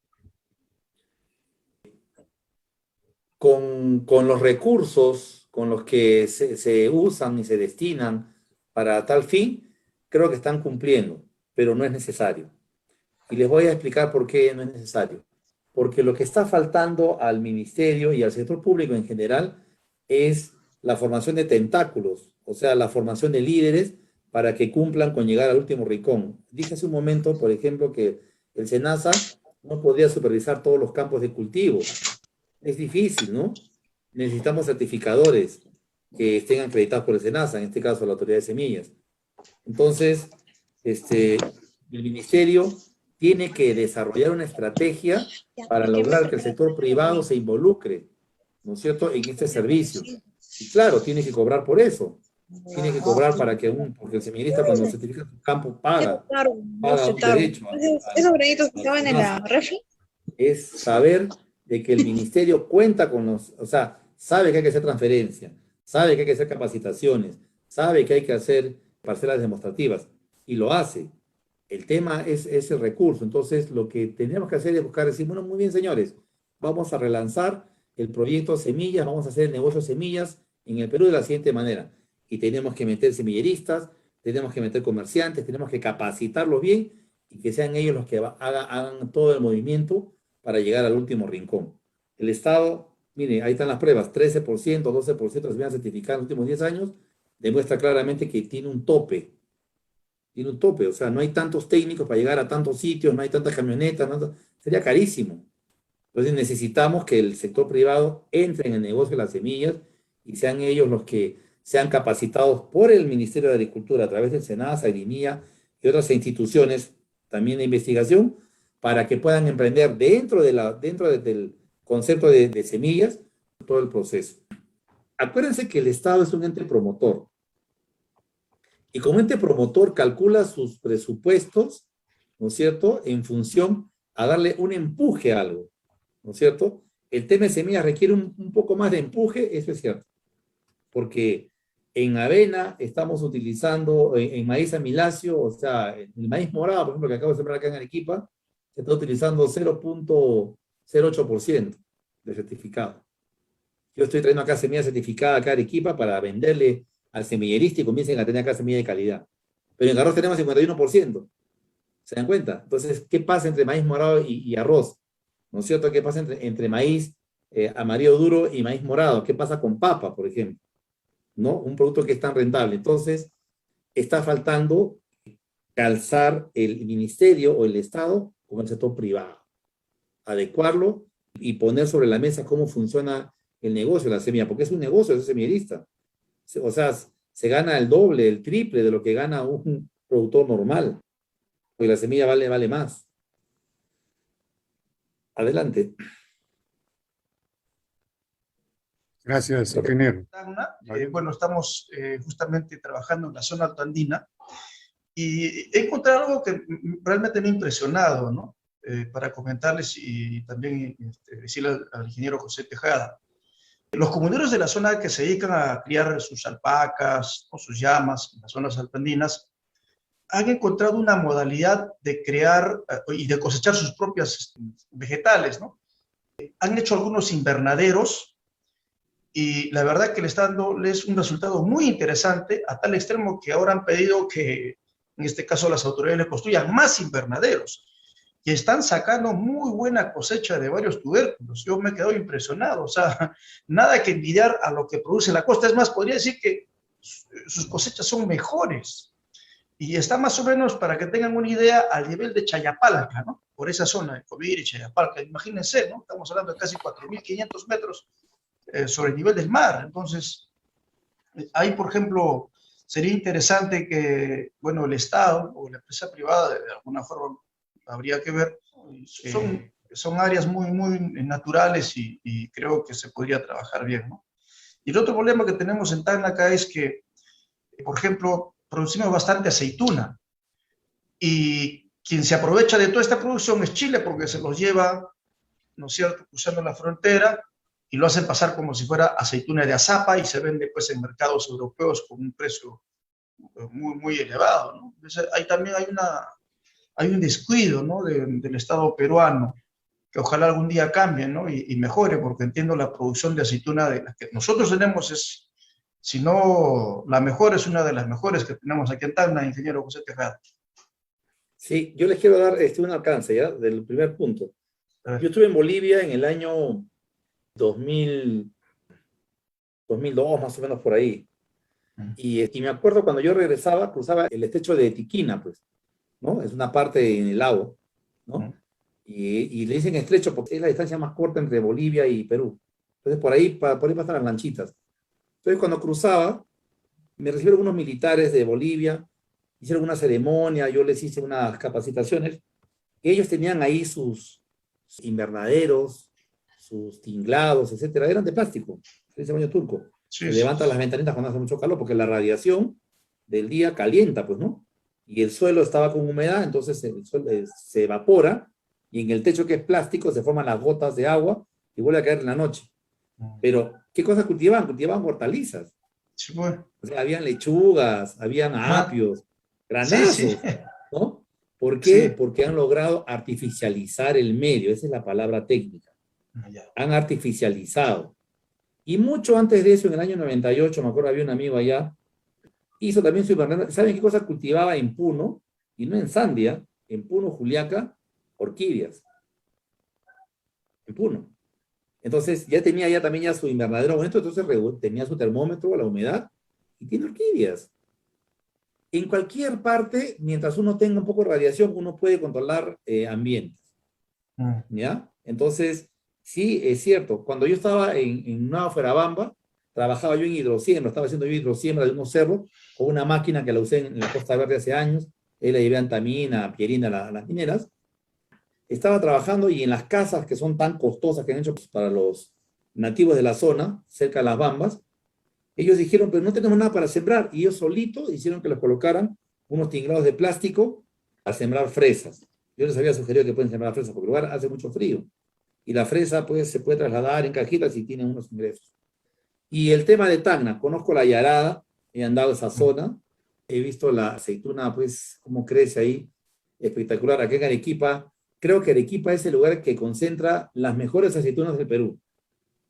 Con los recursos con los que se usan y se destinan para tal fin, creo que están cumpliendo, pero no es necesario. Y les voy a explicar por qué no es necesario. Porque lo que está faltando al ministerio y al sector público en general es la formación de tentáculos, o sea, la formación de líderes para que cumplan con llegar al último rincón. Dije hace un momento, por ejemplo, que el SENASA no podría supervisar todos los campos de cultivo. Es difícil, ¿no? Necesitamos certificadores que estén acreditados por el SENASA, en este caso la Autoridad de Semillas. Entonces, el ministerio tiene que desarrollar una estrategia para lograr que el sector privado se involucre, ¿no es cierto?, en este servicio. Y claro, tiene que cobrar por eso. Tiene que cobrar para que porque el semillerista cuando certifica su campo paga un derecho Esos granitos que al estaban en SENASA. la refri. Es saber de que el ministerio cuenta con o sea, sabe que hay que hacer transferencia, sabe que hay que hacer capacitaciones, sabe que hay que hacer parcelas demostrativas, y lo hace. El tema es ese recurso. Entonces, lo que tenemos que hacer es buscar, decir, bueno, muy bien, señores, vamos a relanzar el proyecto Semillas, vamos a hacer el negocio Semillas en el Perú de la siguiente manera. Y tenemos que meter semilleristas, tenemos que meter comerciantes, tenemos que capacitarlos bien y que sean ellos los que hagan todo el movimiento para llegar al último rincón. El Estado, mire, ahí están las pruebas, 13%, 12% de las semillas certificadas en los últimos 10 años, demuestra claramente que tiene un tope, o sea, no hay tantos técnicos para llegar a tantos sitios, no hay tantas camionetas, sería carísimo. Entonces necesitamos que el sector privado entre en el negocio de las semillas y sean ellos los que sean capacitados por el Ministerio de Agricultura a través del SENASA, INIA y otras instituciones también de investigación para que puedan emprender dentro del concepto de semillas todo el proceso. Acuérdense que el Estado es un ente promotor. Y como ente promotor calcula sus presupuestos, ¿no es cierto?, en función a darle un empuje a algo, ¿no es cierto? El tema de semillas requiere un poco más de empuje, eso es cierto. Porque en avena estamos utilizando, en maíz amiláceo, o sea, el maíz morado, por ejemplo, que acabo de sembrar acá en Arequipa, se está utilizando 0.08% de certificado. Yo estoy trayendo acá semilla certificada acá a Arequipa para venderle al semillerista y comiencen a tener acá semilla de calidad. Pero en arroz tenemos 51%. ¿Se dan cuenta? Entonces, ¿qué pasa entre maíz morado y arroz? ¿No es cierto? ¿Qué pasa entre maíz amarillo duro y maíz morado? ¿Qué pasa con papa, por ejemplo? ¿No? Un producto que es tan rentable. Entonces, está faltando calzar el ministerio o el Estado con el sector privado. Adecuarlo y poner sobre la mesa cómo funciona el negocio de la semilla, porque es un negocio, es semillerista. O sea, se gana el doble, el triple de lo que gana un productor normal. Porque la semilla vale más. Adelante. Gracias, ingeniero. Bueno, estamos justamente trabajando en la zona altoandina y he encontrado algo que realmente me ha impresionado, ¿no? Para comentarles y también decirle al ingeniero José Tejada. Los comuneros de la zona que se dedican a criar sus alpacas o sus llamas en las zonas altoandinas han encontrado una modalidad de crear y de cosechar sus propias vegetales, ¿no? Han hecho algunos invernaderos y la verdad que le está dándoles un resultado muy interesante a tal extremo que ahora han pedido que, en este caso, las autoridades les construyan más invernaderos y están sacando muy buena cosecha de varios tubérculos. Yo me he quedado impresionado, o sea, nada que envidiar a lo que produce la costa. Es más, podría decir que sus cosechas son mejores. Y está más o menos, para que tengan una idea, al nivel de Chayapalca, ¿no? Por esa zona de Covir y Chayapalca. Imagínense, ¿no? Estamos hablando de casi 4.500 metros sobre el nivel del mar. Entonces, Hay, por ejemplo, sería interesante que, bueno, el Estado o la empresa privada, de alguna forma, habría que ver, son áreas muy, muy naturales y creo que se podría trabajar bien, ¿no? Y el otro problema que tenemos en Tacna acá es que, por ejemplo, producimos bastante aceituna y quien se aprovecha de toda esta producción es Chile porque se los lleva, ¿no es cierto?, cruzando la frontera y lo hacen pasar como si fuera aceituna de azapa y se vende pues en mercados europeos con un precio muy, muy elevado, ¿no? Entonces, ahí también hay un descuido, ¿no?, del Estado peruano, que ojalá algún día cambie, ¿no?, y mejore, porque entiendo la producción de aceituna de las que nosotros tenemos es, si no la mejor, es una de las mejores que tenemos aquí en Tacna, ingeniero José Tejada. Sí, yo les quiero dar un alcance, ¿ya? Del primer punto. Yo estuve en Bolivia en el año 2000, 2002, más o menos por ahí. Y me acuerdo cuando yo regresaba, cruzaba el estrecho de Tiquina, pues, ¿no? Es una parte en el lago, ¿no? Y le dicen estrecho porque es la distancia más corta entre Bolivia y Perú. Entonces, por ahí pasan las lanchitas. Entonces, cuando cruzaba, me recibieron unos militares de Bolivia, hicieron una ceremonia, yo les hice unas capacitaciones. Ellos tenían ahí sus invernaderos, sus tinglados, etcétera. Eran de plástico, ese baño turco. Sí, Se sí, levantan sí. las ventanitas cuando hace mucho calor, porque la radiación del día calienta, pues, ¿no? Y el suelo estaba con humedad, entonces el suelo se evapora, y en el techo que es plástico se forman las gotas de agua y vuelve a caer en la noche. Pero, ¿qué cosas cultivaban? Cultivaban hortalizas. Sí, bueno. O sea, habían lechugas, habían Ajá. apios, Sí, sí. granazos, ¿no? ¿Por qué? Sí. Porque han logrado artificializar el medio, esa es la palabra técnica. Ya. Han artificializado. Y mucho antes de eso, en el año 98, me acuerdo, había un amigo allá, hizo también su invernadero. ¿Saben qué cosa cultivaba en Puno? Y no en Sandia, en Puno, Juliaca, orquídeas. En Puno. Entonces, ya tenía ya también ya su invernadero bonito, entonces tenía su termómetro, la humedad, y tiene orquídeas. En cualquier parte, mientras uno tenga un poco de radiación, uno puede controlar ambientes, ¿ya? Entonces, sí, es cierto. Cuando yo estaba en Nueva Fuerabamba, trabajaba yo en hidrosiembra, estaba haciendo yo hidrosiembra de unos cerros con una máquina que la usé en la Costa Verde hace años, él la llevé a Antamina, a Pierina, las mineras. Estaba trabajando y en las casas que son tan costosas que han hecho para los nativos de la zona, cerca de las Bambas, ellos dijeron, pero no tenemos nada para sembrar, y ellos solitos hicieron que les colocaran unos tinglados de plástico a sembrar fresas. Yo les había sugerido que pueden sembrar fresas, porque el lugar hace mucho frío, y la fresa pues se puede trasladar en cajitas y tienen unos ingresos. Y el tema de Tacna, conozco la Yarada, he andado a esa zona, he visto la aceituna, pues, cómo crece ahí, espectacular. Aquí en Arequipa, creo que Arequipa es el lugar que concentra las mejores aceitunas del Perú,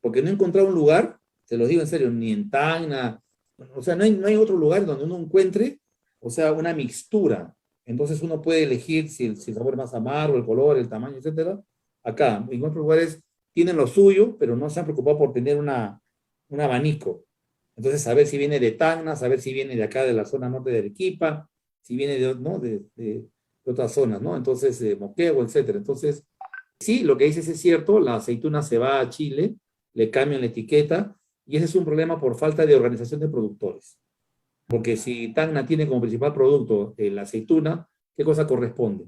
porque no he encontrado un lugar, te lo digo en serio, ni en Tacna, o sea, no hay otro lugar donde uno encuentre, o sea, una mixtura. Entonces uno puede elegir si el sabor es más amargo, el color, el tamaño, etcétera. Acá, en otros lugares tienen lo suyo, pero no se han preocupado por tener un abanico. Entonces, saber si viene de Tacna, saber si viene de acá, de la zona norte de Arequipa, si viene de, ¿no?, de otras zonas, ¿no? Entonces, Moquegua, etcétera. Entonces, sí, lo que dices es cierto, la aceituna se va a Chile, le cambian la etiqueta, y ese es un problema por falta de organización de productores. Porque si Tacna tiene como principal producto la aceituna, ¿qué cosa corresponde?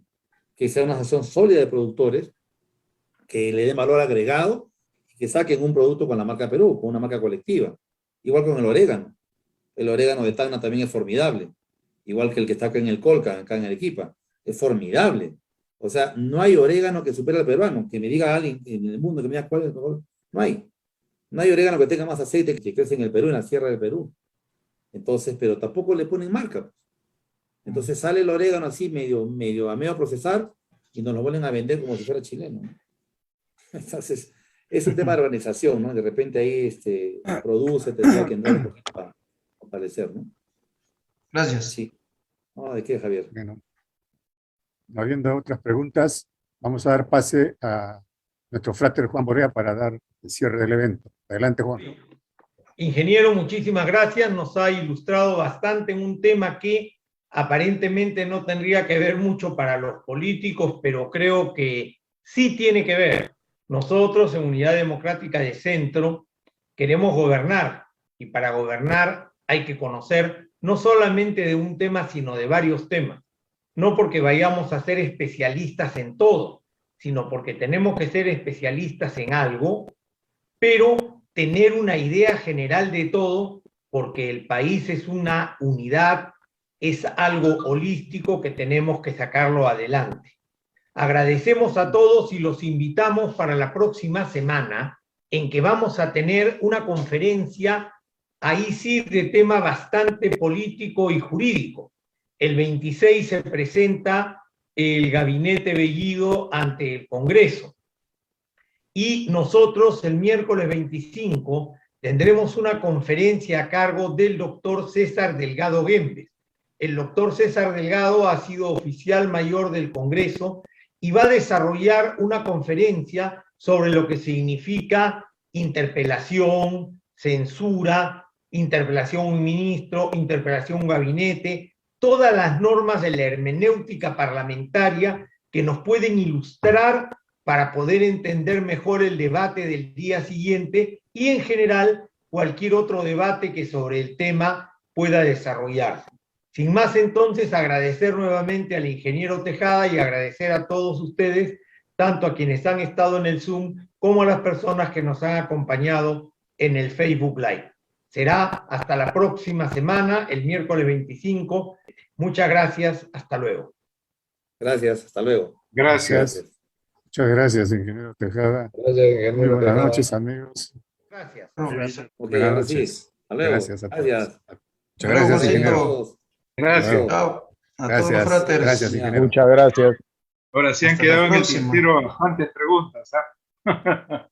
Que sea una asociación sólida de productores, que le den valor agregado, y que saquen un producto con la marca Perú, con una marca colectiva. Igual con el orégano. El orégano de Tacna también es formidable. Igual que el que está acá en el Colca, acá en Arequipa. Es formidable. O sea, no hay orégano que supere al peruano. Que me diga alguien en el mundo que me diga cuál es el mejor. No hay. No hay orégano que tenga más aceite que crece en el Perú, en la sierra del Perú. Entonces, pero tampoco le ponen marca. Entonces sale el orégano así medio a procesar y nos lo vuelven a vender como si fuera chileno. Entonces, es un tema de organización, ¿no? De repente ahí produce, tendría que entrar un poquito para fortalecer, ¿no? Gracias. Sí. No, ¿de qué, Javier? Bueno, no habiendo otras preguntas, vamos a dar pase a nuestro fráter Juan Borea para dar el cierre del evento. Adelante, Juan. Ingeniero, muchísimas gracias. Nos ha ilustrado bastante en un tema que aparentemente no tendría que ver mucho para los políticos, pero creo que sí tiene que ver. Nosotros en Unidad Democrática de Centro queremos gobernar, y para gobernar hay que conocer no solamente de un tema, sino de varios temas. No porque vayamos a ser especialistas en todo, sino porque tenemos que ser especialistas en algo, pero tener una idea general de todo, porque el país es una unidad, es algo holístico que tenemos que sacarlo adelante. Agradecemos a todos y los invitamos para la próxima semana, en que vamos a tener una conferencia, ahí sí, de tema bastante político y jurídico. El 26 se presenta el gabinete Bellido ante el Congreso. Y nosotros el miércoles 25 tendremos una conferencia a cargo del doctor César Delgado Guembes. El doctor César Delgado ha sido oficial mayor del Congreso y va a desarrollar una conferencia sobre lo que significa interpelación, censura, interpelación a un ministro, interpelación a un gabinete, todas las normas de la hermenéutica parlamentaria que nos pueden ilustrar para poder entender mejor el debate del día siguiente y en general cualquier otro debate que sobre el tema pueda desarrollarse. Sin más, entonces, agradecer nuevamente al ingeniero Tejada y agradecer a todos ustedes, tanto a quienes han estado en el Zoom como a las personas que nos han acompañado en el Facebook Live. Será hasta la próxima semana, el miércoles 25. Muchas gracias. Hasta luego. Gracias. Hasta luego. Gracias. Muchas gracias, ingeniero Tejada. Gracias, ingeniero Muy buenas Tejada. noches, amigos. Gracias. Ok, Buenas ahora sí. noches. Hasta luego. Gracias a todos. Gracias. Muchas gracias, Juancito. ingeniero. Gracias. Chao. A todos los Gracias, fratres. gracias, ingeniero. Muchas gracias. Ahora sí han Hasta quedado la en el próxima. tintero bastantes preguntas, ¿ah?